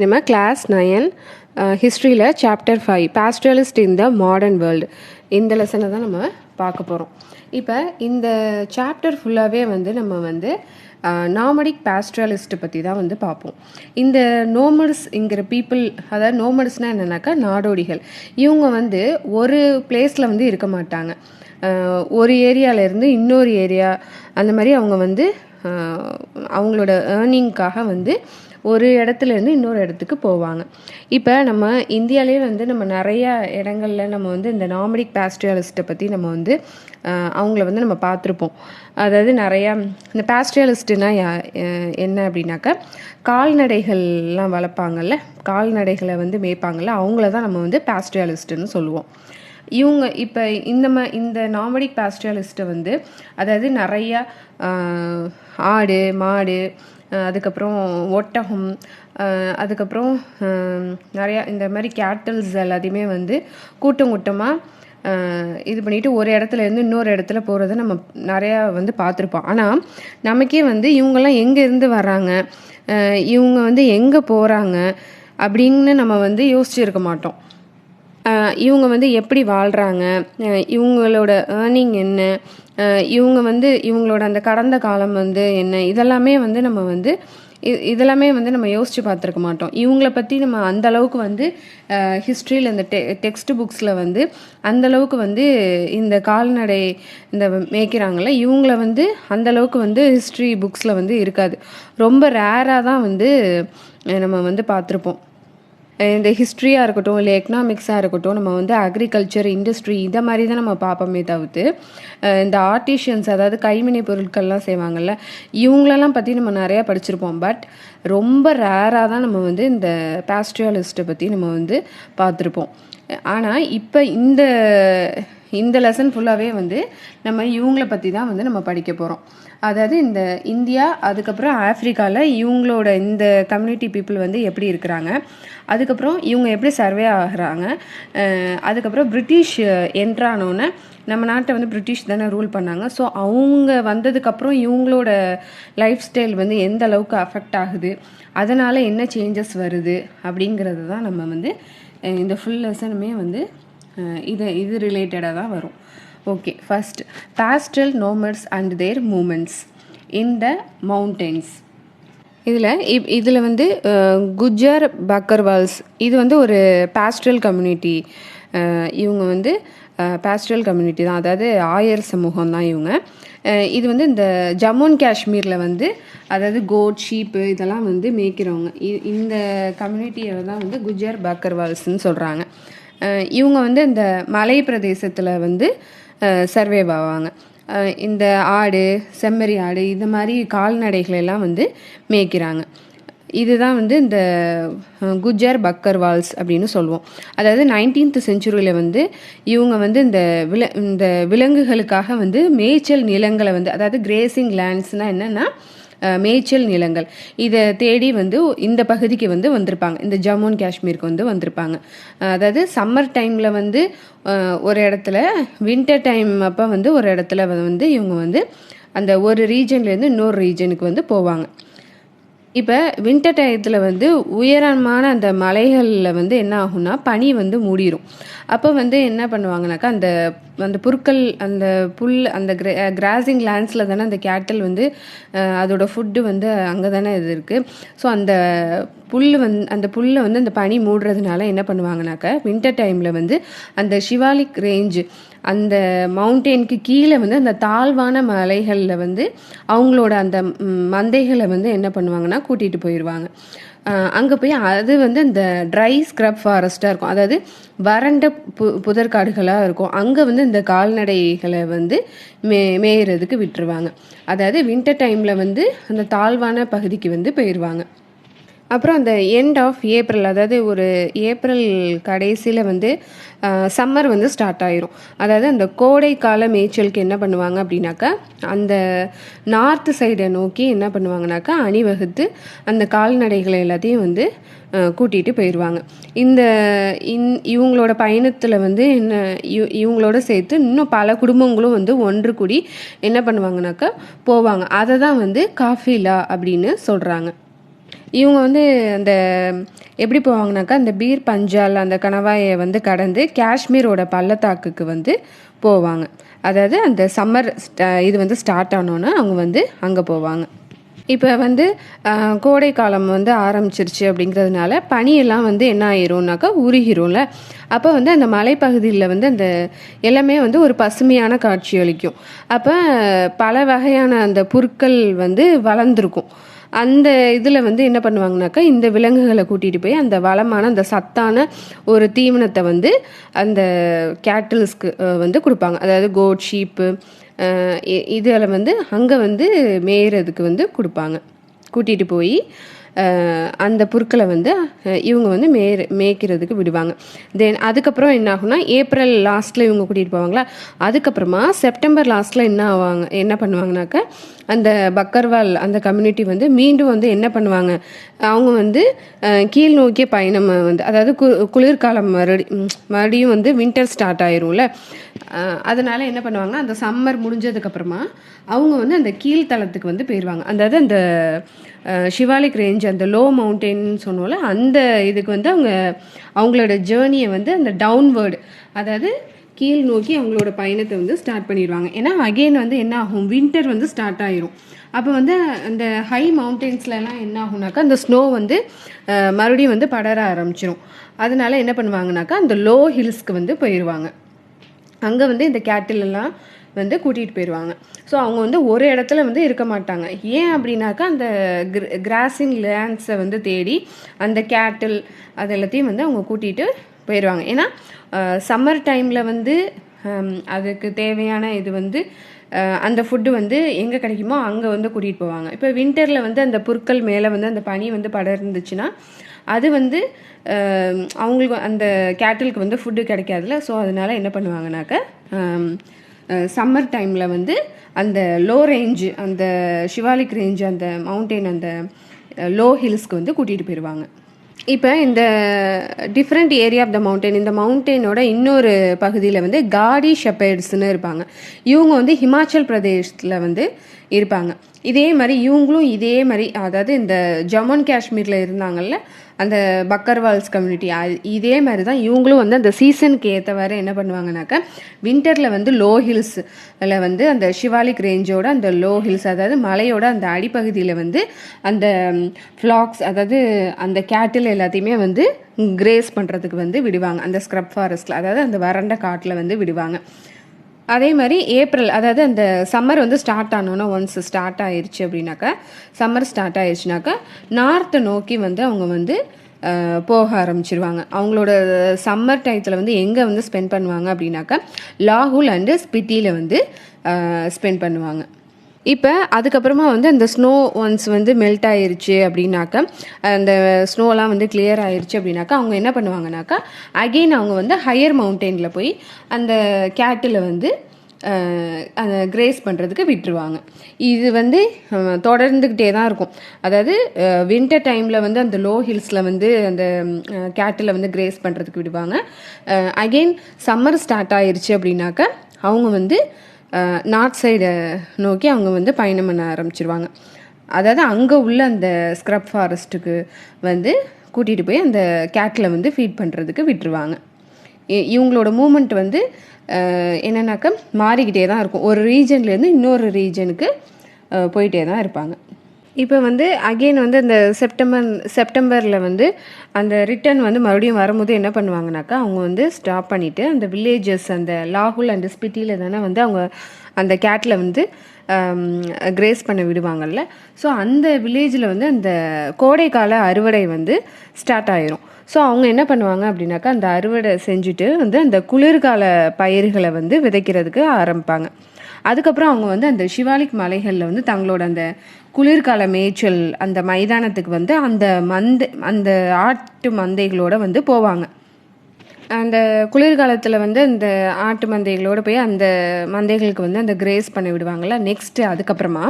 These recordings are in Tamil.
நம்ம கிளாஸ் 9 ஹிஸ்ட்ரியில் chapter 5 pastoralists in the modern world இந்த லெசனை தான் நம்ம பார்க்க போகிறோம். இப்போ இந்த சாப்டர் ஃபுல்லாகவே நம்ம நாமடிக் பாஸ்டரலிஸ்ட்டை பற்றி தான் பார்ப்போம். இந்த நோமட்ஸ்ங்கிற பீப்புள், அதாவது நோமட்ஸ்னால் என்னென்னாக்கா நாடோடிகள். இவங்க ஒரு பிளேஸில் இருக்க மாட்டாங்க. ஒரு ஏரியாவிலேருந்து இன்னொரு ஏரியா அந்த மாதிரி அவங்க அவங்களோட ஏர்னிங்காக ஒரு இடத்துலேருந்து இன்னொரு இடத்துக்கு போவாங்க. இப்போ நம்ம இந்தியாவிலே நம்ம நிறையா இடங்களில் நம்ம இந்த நாமடிக் பாஸ்டரலிஸ்ட்டை பற்றி நம்ம அவங்கள நம்ம பார்த்துருப்போம். அதாவது நிறையா இந்த பாஸ்டரலிஸ்ட்டுனா என்ன அப்படின்னாக்கா, கால்நடைகள்லாம் வளர்ப்பாங்கல்ல, கால்நடைகளை மேய்ப்பாங்கல்ல, அவங்கள தான் நம்ம பாஸ்டரலிஸ்ட்டுன்னு சொல்லுவோம். இவங்க இப்போ இந்த நாமடிக் பாஸ்டரலிஸ்ட்டை அதாவது நிறையா ஆடு மாடு, அதுக்கப்புறம் ஒட்டகம், அதுக்கப்புறம் நிறையா இந்த மாதிரி கேட்டல்ஸ் எல்லாத்தையுமே கூட்டம் கூட்டமாக இது பண்ணிவிட்டு ஒரு இடத்துலேருந்து இன்னொரு இடத்துல போகிறத நம்ம நிறையா பார்த்துருப்போம். ஆனால் நமக்கே இவங்கெல்லாம் எங்கேருந்து வர்றாங்க, இவங்க எங்கே போகிறாங்க அப்படின்னு நம்ம யோசிச்சுருக்க மாட்டோம். இவங்க எப்படி வாழ்கிறாங்க, இவங்களோட ஏர்னிங் என்ன, இவங்க இவங்களோட அந்த கடந்த காலம் என்ன, இதெல்லாமே நம்ம இதெல்லாமே நம்ம யோசித்து பார்த்துருக்க மாட்டோம். இவங்கள பற்றி நம்ம அந்தளவுக்கு ஹிஸ்ட்ரியில் இந்த டெக்ஸ்ட் புக்ஸில் அந்தளவுக்கு இந்த கால்நடை இந்த மேய்க்கிறாங்கள்ல, இவங்கள அந்தளவுக்கு ஹிஸ்ட்ரி புக்ஸில் இருக்காது. ரொம்ப ரேராக தான் நம்ம பார்த்துருப்போம். இந்த ஹிஸ்ட்ரியாக இருக்கட்டும், இல்லை எக்கனாமிக்ஸாக இருக்கட்டும், நம்ம அக்ரிகல்ச்சர், இண்டஸ்ட்ரி இதை மாதிரி தான் நம்ம பார்ப்போமே தவிர்த்து, இந்த ஆர்டிஷியன்ஸ், அதாவது கைவினை பொருட்கள்லாம் செய்வாங்கள்ல, இவங்களெல்லாம் பற்றி நம்ம நிறையா படிச்சிருப்போம். பட் ரொம்ப ரேராக தான் நம்ம இந்த பாஸ்டரலிஸ்ட்டை பற்றி நம்ம பார்த்துருப்போம். ஆனால் இப்போ இந்த லெசன் ஃபுல்லாகவே நம்ம இவங்கள பற்றி தான் நம்ம படிக்க போகிறோம். அதாவது இந்த இந்தியா, அதுக்கப்புறம் ஆஃப்ரிக்காவில் இவங்களோட இந்த கம்யூனிட்டி பீப்புள் எப்படி இருக்கிறாங்க, அதுக்கப்புறம் இவங்க எப்படி சர்வே ஆகிறாங்க, அதுக்கப்புறம் பிரிட்டிஷ் என்ட்ரானோன்னு நம்ம நாட்டை பிரிட்டிஷ் தானே ரூல் பண்ணாங்க. ஸோ அவங்க வந்ததுக்கப்புறம் இவங்களோட லைஃப் ஸ்டைல் எந்த அளவுக்கு அஃபெக்ட் ஆகுது, அதனால் என்ன சேஞ்சஸ் வருது அப்படிங்கிறது தான் நம்ம இந்த ஃபுல் லெசனுமே இது ரிலேட்டடாக தான் வரும். Okay, first pastoral nomads and their movements in the mountains. இதில் குஜர் பக்கர்வால்ஸ் இது ஒரு பாஸ்டரல் கம்யூனிட்டி. இவங்க பாஸ்டரல் கம்யூனிட்டி தான், அதாவது ஆயர் சமூகம் தான் இவங்க. இது இந்த ஜம்மு அண்ட் காஷ்மீரில் அதாவது கோட், ஷீப்பு இதெல்லாம் மேய்க்கிறவங்க. இந்த கம்யூனிட்டியை தான் குஜர் பக்கர்வால்ஸ்ன்னு சொல்கிறாங்க. இவங்க இந்த மலை பிரதேசத்தில் சர்வே ஆவாங்க. இந்த ஆடு, செம்மறி ஆடு, இது மாதிரி கால்நடைகளெல்லாம் மேய்க்கிறாங்க. இதுதான் இந்த குஜர் பக்கர்வால்ஸ் அப்படின்னு சொல்லுவோம். அதாவது 19th செஞ்சுரியில் இவங்க இந்த விலங்குகளுக்காக மேய்ச்சல் நிலங்களை அதாவது கிரேசிங் லேண்ட்ஸ்னால் என்னென்னா மேய்ச்சல் நிலங்கள், இதை தேடி இந்த பகுதிக்கு வந்திருப்பாங்க. இந்த ஜம்மு அண்ட் காஷ்மீருக்கு வந்திருப்பாங்க. அதாவது சம்மர் டைமில் ஒரு இடத்துல, வின்டர் டைம் அப்போ ஒரு இடத்துல இவங்க அந்த ஒரு ரீஜன்லேருந்து இன்னொரு ரீஜனுக்கு போவாங்க. இப்போ வின்டர் டயத்தில் உயரமான அந்த மலைகளில் என்ன ஆகும்னா பனி மூடிடும். அப்போ என்ன பண்ணுவாங்கனாக்கா, அந்த புற்கள், அந்த புல், அந்த கிராசிங் லேண்ட்ஸில் தானே அந்த கேட்டல் அதோட ஃபுட்டு அங்கே தானே இது இருக்குது. ஸோ அந்த புல்லை அந்த பனி மூடுறதுனால என்ன பண்ணுவாங்கனாக்கா, வின்டர் டைமில் அந்த ஷிவாலிக் ரேஞ்சு, அந்த மவுண்டெயினுக்கு கீழே அந்த தாழ்வான மலைகளில் அவங்களோட அந்த மந்தைகளை என்ன பண்ணுவாங்கன்னா கூட்டிகிட்டு போயிடுவாங்க. அங்கே போய் அது அந்த ட்ரை ஸ்க்ரப் ஃபாரஸ்ட்டாக இருக்கும், அதாவது வறண்ட புதற்காடுகளாக இருக்கும். அங்கே இந்த கால்நடைகளை மேயறதுக்கு விட்டுருவாங்க. அதாவது வின்டர் டைமில் அந்த தாழ்வான பகுதிக்கு போயிடுவாங்க. அப்புறம் அந்த எண்ட் ஆஃப் ஏப்ரல், அதாவது ஒரு ஏப்ரல் கடைசியில் சம்மர் ஸ்டார்ட் ஆயிரும். அதாவது அந்த கோடை கால மேய்ச்சலுக்கு என்ன பண்ணுவாங்க அப்படின்னாக்கா, அந்த நார்த்து சைடை நோக்கி என்ன பண்ணுவாங்கனாக்கா அணிவகுத்து அந்த கால்நடைகளை எல்லாத்தையும் கூட்டிகிட்டு போயிடுவாங்க. இவங்களோட பயணத்தில் என்ன இவங்களோட சேர்த்து இன்னும் பல குடும்பங்களும் ஒன்று கூடி என்ன பண்ணுவாங்கனாக்கா போவாங்க. அதை தான் காஃபிலா அப்படின்னு சொல்கிறாங்க. இவங்க வந்து அந்த எப்படி போவாங்கனாக்கா அந்த பீர் பஞ்சால் அந்த கணவாயை வந்து கடந்து காஷ்மீரோட பள்ளத்தாக்குக்கு வந்து போவாங்க. அதாவது அந்த சம்மர் இது வந்து ஸ்டார்ட் ஆனோன்னா அவங்க வந்து அங்கே போவாங்க. இப்போ வந்து கோடை காலம் வந்து ஆரம்பிச்சிருச்சு அப்படிங்கிறதுனால பனியெல்லாம் வந்து என்ன ஆயிரும்னாக்கா உருகிரும்ல. அப்போ வந்து அந்த மலைப்பகுதியில் வந்து அந்த எல்லாமே வந்து ஒரு பசுமையான காட்சி அளிக்கும். அப்போ பல வகையான அந்த புற்கள் வந்து வளர்ந்துருக்கும். அந்த இதில் வந்து என்ன பண்ணுவாங்கனாக்கா இந்த விலங்குகளை கூட்டிகிட்டு போய் அந்த வளமான அந்த சத்தான ஒரு தீவனத்தை வந்து அந்த கேட்டில்ஸ்க்கு வந்து கொடுப்பாங்க. அதாவது கோட், ஷீப்பு இதில் வந்து அங்கே வந்து மேயறதுக்கு வந்து கொடுப்பாங்க. கூட்டிகிட்டு போய் அந்த புற்களை வந்து இவங்க வந்து மேய்க்கிறதுக்கு விடுவாங்க. தென் அதுக்கப்புறம் என்ன ஆகும்னா ஏப்ரல் லாஸ்ட்டில் இவங்க கூட்டிகிட்டு போவாங்களா. அதுக்கப்புறமா செப்டம்பர் லாஸ்ட்டில் என்ன பண்ணுவாங்கனாக்கா அந்த பக்கர்வால் அந்த கம்யூனிட்டி வந்து மீண்டும் வந்து என்ன பண்ணுவாங்க, அவங்க வந்து கீழ் நோக்கிய பயணம் வந்து அதாவது குளிர்காலம் மறுபடியும் வந்து வின்டர் ஸ்டார்ட் ஆயிரும்ல. அதனால் என்ன பண்ணுவாங்கன்னா அந்த சம்மர் முடிஞ்சதுக்கப்புறமா அவங்க வந்து அந்த கீழ்த்தளத்துக்கு வந்து போயிடுவாங்க. அதாவது அந்த ஷிவாலிக் ரேஞ்ச் அந்த லோ மவுண்டெயின்னு சொன்னோம்ல, அந்த இதுக்கு வந்து அவங்களோட ஜேர்னியை வந்து அந்த டவுன்வேர்டு அதாவது கீழ் நோக்கி அவங்களோட பயணத்தை வந்து ஸ்டார்ட் பண்ணிடுவாங்க. ஏன்னா அகெயின் வந்து என்ன ஆகும், வின்டர் வந்து ஸ்டார்ட் ஆயிரும். அப்போ வந்து அந்த ஹை மவுண்டெயின்ஸ்லலாம் என்ன ஆகும்னாக்கா அந்த ஸ்னோ வந்து மறுபடியும் வந்து படர ஆரம்பிச்சிடும். அதனால என்ன பண்ணுவாங்கனாக்கா அந்த லோ ஹில்ஸ்க்கு வந்து போயிடுவாங்க. அங்கே வந்து இந்த கேட்டில் எல்லாம் வந்து கூட்டிகிட்டு போயிடுவாங்க. ஸோ அவங்க வந்து ஒரு இடத்துல வந்து இருக்க மாட்டாங்க. ஏன் அப்படின்னாக்கா அந்த கிராசிங் லேண்ட்ஸை வந்து தேடி அந்த கேட்டில் அது எல்லாத்தையும் வந்து அவங்க கூட்டிகிட்டு போயிடுவாங்க. ஏன்னா சம்மர் டைமில் வந்து அதுக்கு தேவையான இது வந்து அந்த ஃபுட்டு வந்து எங்கே கிடைக்குமோ அங்கே வந்து கூட்டிகிட்டு போவாங்க. இப்போ வின்டரில் வந்து அந்த புற்கள் மேலே வந்து அந்த பனி வந்து படர்ந்துச்சுன்னா அது வந்து அவங்களுக்கு அந்த கேட்டிலுக்கு வந்து ஃபுட்டு கிடைக்காதுல்ல. ஸோ அதனால் என்ன பண்ணுவாங்கனாக்கா சம்மர் டைமில் வந்து அந்த லோ ரேஞ்சு அந்த ஷிவாலிக் ரேஞ்சு அந்த மவுண்டெயின் அந்த லோ ஹில்ஸ்க்கு வந்து கூட்டிகிட்டு போயிடுவாங்க. இப்போ இந்த different area of the mountain, இந்த மவுண்டெயினோட இன்னொரு பகுதியில் வந்து காடி ஷெப்பர்ட்ஸ்னு இருப்பாங்க. இவங்க வந்து ஹிமாச்சல் பிரதேஷத்தில் வந்து இருப்பாங்க. இதே மாதிரி இவங்களும் இதே மாதிரி அதாவது இந்த ஜம்மு அண்ட் காஷ்மீரில் இருந்தாங்கல்ல அந்த பக்கர்வால்ஸ் கம்யூனிட்டி, இதே மாதிரி தான் இவங்களும் வந்து அந்த சீசனுக்கு ஏற்றவாறு என்ன பண்ணுவாங்கனாக்கா வின்டரில் வந்து லோ ஹில்ஸில் வந்து அந்த ஷிவாலிக் ரேஞ்சோட அந்த லோ ஹில்ஸ் அதாவது மலையோட அந்த அடிப்பகுதியில் வந்து அந்த ஃப்ளாக்ஸ் அதாவது அந்த கேட்டில் எல்லாத்தையுமே வந்து கிரேஸ் பண்ணுறதுக்கு வந்து விடுவாங்க. அந்த ஸ்க்ரப் ஃபாரஸ்ட்டில் அதாவது அந்த வறண்ட காட்டில் வந்து விடுவாங்க. அதே மாதிரி ஏப்ரல் அதாவது அந்த சம்மர் வந்து ஸ்டார்ட் ஆனோன்னா ஒன்ஸ் ஸ்டார்ட் ஆயிடுச்சு அப்படின்னாக்கா சம்மர் ஸ்டார்ட் ஆயிடுச்சுனாக்கா நார்த்தை நோக்கி வந்து அவங்க வந்து போக ஆரம்பிச்சிருவாங்க. அவங்களோட சம்மர் டயத்தில் வந்து எங்கே வந்து ஸ்பெண்ட் பண்ணுவாங்க அப்படின்னாக்கா லாகூல் அண்டு ஸ்பிட்டியில் வந்து ஸ்பெண்ட் பண்ணுவாங்க. இப்போ அதுக்கப்புறமா வந்து அந்த ஸ்னோ ஒன்ஸ் வந்து மெல்ட் ஆயிருச்சு அப்படின்னாக்கா அந்த ஸ்னோலாம் வந்து கிளியர் ஆயிடுச்சு அப்படின்னாக்கா அவங்க என்ன பண்ணுவாங்கனாக்கா அகெயின் அவங்க வந்து ஹையர் மவுண்டெயினில் போய் அந்த கேட்டில் வந்து அந்த கிரேஸ் பண்ணுறதுக்கு விட்டுருவாங்க. இது வந்து தொடர்ந்துக்கிட்டே தான் இருக்கும். அதாவது வின்டர் டைமில் வந்து அந்த லோ ஹில்ஸில் வந்து அந்த கேட்டில் வந்து கிரேஸ் பண்ணுறதுக்கு விடுவாங்க. அகெயின் சம்மர் ஸ்டார்ட் ஆயிடுச்சு அப்படின்னாக்கா அவங்க வந்து நார்த் சைடை நோக்கி அவங்க வந்து பயணம் பண்ண ஆரம்பிச்சிருவாங்க. அதாவது அங்கே உள்ள அந்த ஸ்க்ரப் ஃபாரஸ்ட்டுக்கு வந்து கூட்டிகிட்டு போய் அந்த கேட்டில் வந்து ஃபீட் பண்ணுறதுக்கு விட்டுருவாங்க. இவங்களோட மூமெண்ட் வந்து என்னன்னாக்கா மாறிக்கிட்டே தான் இருக்கும். ஒரு ரீஜன்லேருந்து இன்னொரு ரீஜனுக்கு போயிட்டே தான் இருப்பாங்க. இப்போ வந்து அகெயின் வந்து அந்த செப்டம்பரில் வந்து அந்த ரிட்டர்ன் வந்து மறுபடியும் வரும்போது என்ன பண்ணுவாங்கனாக்கா அவங்க வந்து ஸ்டாப் பண்ணிவிட்டு அந்த வில்லேஜஸ் அந்த லாகூல் அண்ட் ஸ்பிட்டியில் தானே வந்து அவங்க அந்த கேட்டில் வந்து கிரேஸ் பண்ண விடுவாங்கல்ல. ஸோ அந்த வில்லேஜில் வந்து அந்த கோடைக்கால அறுவடை வந்து ஸ்டார்ட் ஆயிரும். ஸோ அவங்க என்ன பண்ணுவாங்க அப்படின்னாக்கா அந்த அறுவடை செஞ்சுட்டு வந்து அந்த குளிர்கால பயிர்களை வந்து விதைக்கிறதுக்கு ஆரம்பிப்பாங்க. அதுக்கப்புறம் அவங்க வந்து அந்த ஷிவாலிக் மலைகளில் வந்து தங்களோட அந்த குளிர்கால மேய்ச்சல் அந்த மைதானத்துக்கு வந்து அந்த ஆட்டு மந்தைகளோட வந்து போவாங்க. அந்த குளிர்காலத்தில் வந்து அந்த ஆட்டு மந்தைகளோடு போய் அந்த மந்தைகளுக்கு வந்து அந்த கிரேஸ் பண்ண விடுவாங்கள்ல. நெக்ஸ்ட்டு அதுக்கப்புறமா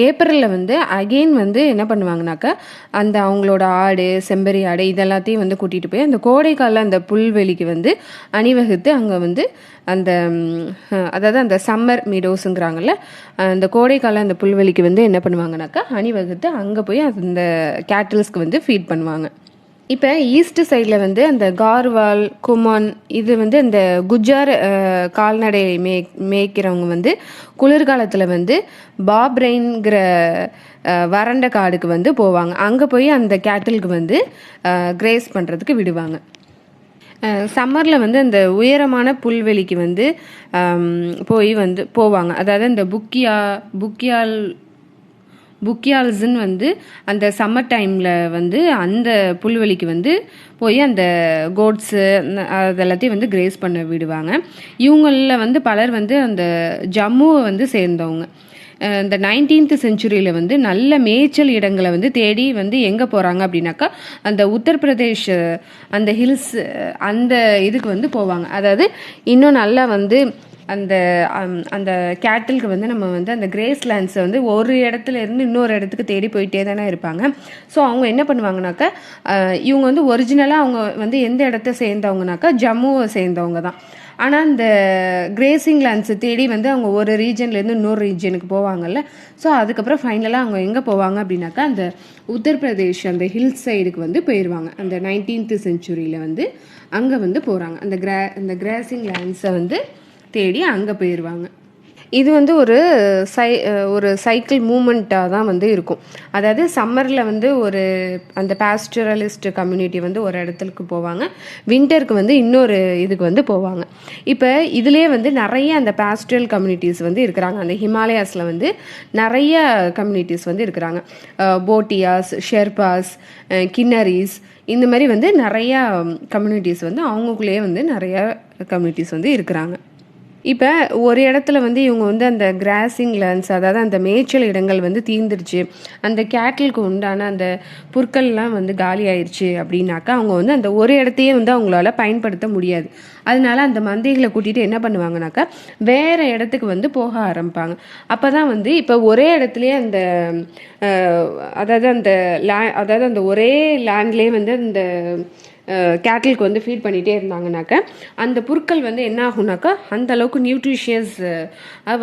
ஏப்ரலில் வந்து அகெயின் வந்து என்ன பண்ணுவாங்கனாக்கா அந்த அவங்களோட ஆடு, செம்பரி ஆடு இதெல்லாத்தையும் வந்து கூட்டிகிட்டு போய் அந்த கோடைக்கால அந்த புல்வெளிக்கு வந்து அணிவகுத்து அங்கே வந்து அந்த அதாவது அந்த சம்மர் மீடோஸுங்கிறாங்கல்ல, அந்த கோடைக்கால அந்த புல்வெளிக்கு வந்து என்ன பண்ணுவாங்கனாக்கா அணிவகுத்து அங்கே போய் அந்த கேட்டில்ஸ்க்கு வந்து ஃபீட் பண்ணுவாங்க. இப்போ ஈஸ்ட் சைடில் வந்து அந்த கார்வால், குமான் இது வந்து அந்த குஜார் கால்நடை மேய்க்கிறவங்க வந்து குளிர்காலத்தில் வந்து பாப்ரெயின்கிற வறண்ட காடுக்கு வந்து போவாங்க. அங்கே போய் அந்த கேட்டிலுக்கு வந்து கிரேஸ் பண்ணுறதுக்கு விடுவாங்க. சம்மரில் வந்து அந்த உயரமான புல்வெளிக்கு வந்து போய் வந்து போவாங்க. அதாவது அந்த புக்கியால்ஸ்ன்னு வந்து அந்த சம்மர் டைமில் வந்து அந்த புல்வெளிக்கு வந்து போய் அந்த கோட்ஸு அதெல்லாத்தையும் வந்து கிரேஸ் பண்ண விடுவாங்க. இவங்களில் வந்து பலர் வந்து அந்த ஜம்முவை வந்து சேர்ந்தவங்க. இந்த 19th செஞ்சுரியில் வந்து நல்ல மேய்ச்சல் இடங்களை வந்து தேடி வந்து எங்கே போகிறாங்க அப்படின்னாக்கா அந்த உத்தரப்பிரதேஷ் அந்த ஹில்ஸ் அந்த இதுக்கு வந்து போவாங்க. அதாவது இன்னும் நல்லா வந்து அந்த அந்த கேட்டிலுக்கு வந்து நம்ம வந்து அந்த கிரேஸ் லேண்ட்ஸை வந்து ஒரு இடத்துல இருந்து இன்னொரு இடத்துக்கு தேடி போயிட்டே தானே இருப்பாங்க. ஸோ அவங்க என்ன பண்ணுவாங்கனாக்கா இவங்க வந்து ஒரிஜினலாக அவங்க வந்து எந்த இடத்த சேர்ந்தவங்கனாக்கா ஜம்முவை சேர்ந்தவங்க தான். ஆனால் இந்த கிரேசிங் லேண்ட்ஸை தேடி வந்து அவங்க ஒரு ரீஜன்லேருந்து இன்னொரு ரீஜனுக்கு போவாங்கல்ல. ஸோ அதுக்கப்புறம் ஃபைனலாக அவங்க எங்கே போவாங்க அப்படின்னாக்கா அந்த உத்தரப்பிரதேஷ் அந்த ஹில்ஸ் சைடுக்கு வந்து போயிடுவாங்க. அந்த 19th செஞ்சுரியில் வந்து அங்கே வந்து போகிறாங்க. அந்த கிராசிங் லேண்ட்ஸை வந்து தேடி அங்கே போயிடுவாங்க. இது வந்து ஒரு சைக்கிள் மூமெண்ட்டாக தான் வந்து இருக்கும். அதாவது சம்மரில் வந்து அந்த பாஸ்டரலிஸ்ட் கம்யூனிட்டி வந்து ஒரு இடத்துக்கு போவாங்க, வின்டருக்கு வந்து இன்னொரு இதுக்கு வந்து போவாங்க. இப்போ இதிலே வந்து நிறைய அந்த பாஸ்டரல் கம்யூனிட்டிஸ் வந்து இருக்கிறாங்க. அந்த ஹிமாலயாஸில் வந்து நிறைய கம்யூனிட்டிஸ் வந்து இருக்கிறாங்க. போட்டியாஸ், ஷெர்பாஸ், கின்னரிஸ் இந்த மாதிரி வந்து நிறையா கம்யூனிட்டிஸ் வந்து அவங்களுக்குள்ளேயே வந்து நிறையா கம்யூனிட்டிஸ் வந்து இருக்கிறாங்க. இப்போ ஒரு இடத்துல வந்து இவங்க வந்து அந்த கிராசிங் லேண்ட்ஸ் அதாவது அந்த மேய்ச்சல் இடங்கள் வந்து தீர்ந்துருச்சு, அந்த கேட்டிலுக்கு உண்டான அந்த புற்கள்லாம் வந்து காலி ஆயிடுச்சு அப்படின்னாக்கா அவங்க வந்து அந்த ஒரு இடத்தையே வந்து அவங்களால பயன்படுத்த முடியாது. அதனால அந்த மந்தைகளை கூட்டிகிட்டு என்ன பண்ணுவாங்கனாக்கா வேறு இடத்துக்கு வந்து போக ஆரம்பிப்பாங்க. அப்போ தான் வந்து இப்போ ஒரே இடத்துலையே அந்த அதாவது அந்த ஒரே லேண்ட்லேயே வந்து அந்த கேட்டிலுக்கு வந்து ஃபீட் பண்ணிகிட்டே இருந்தாங்கனாக்கா அந்த புற்கள் வந்து என்ன ஆகுனாக்கா அந்த அளவுக்கு நியூட்ரிஷியஸ்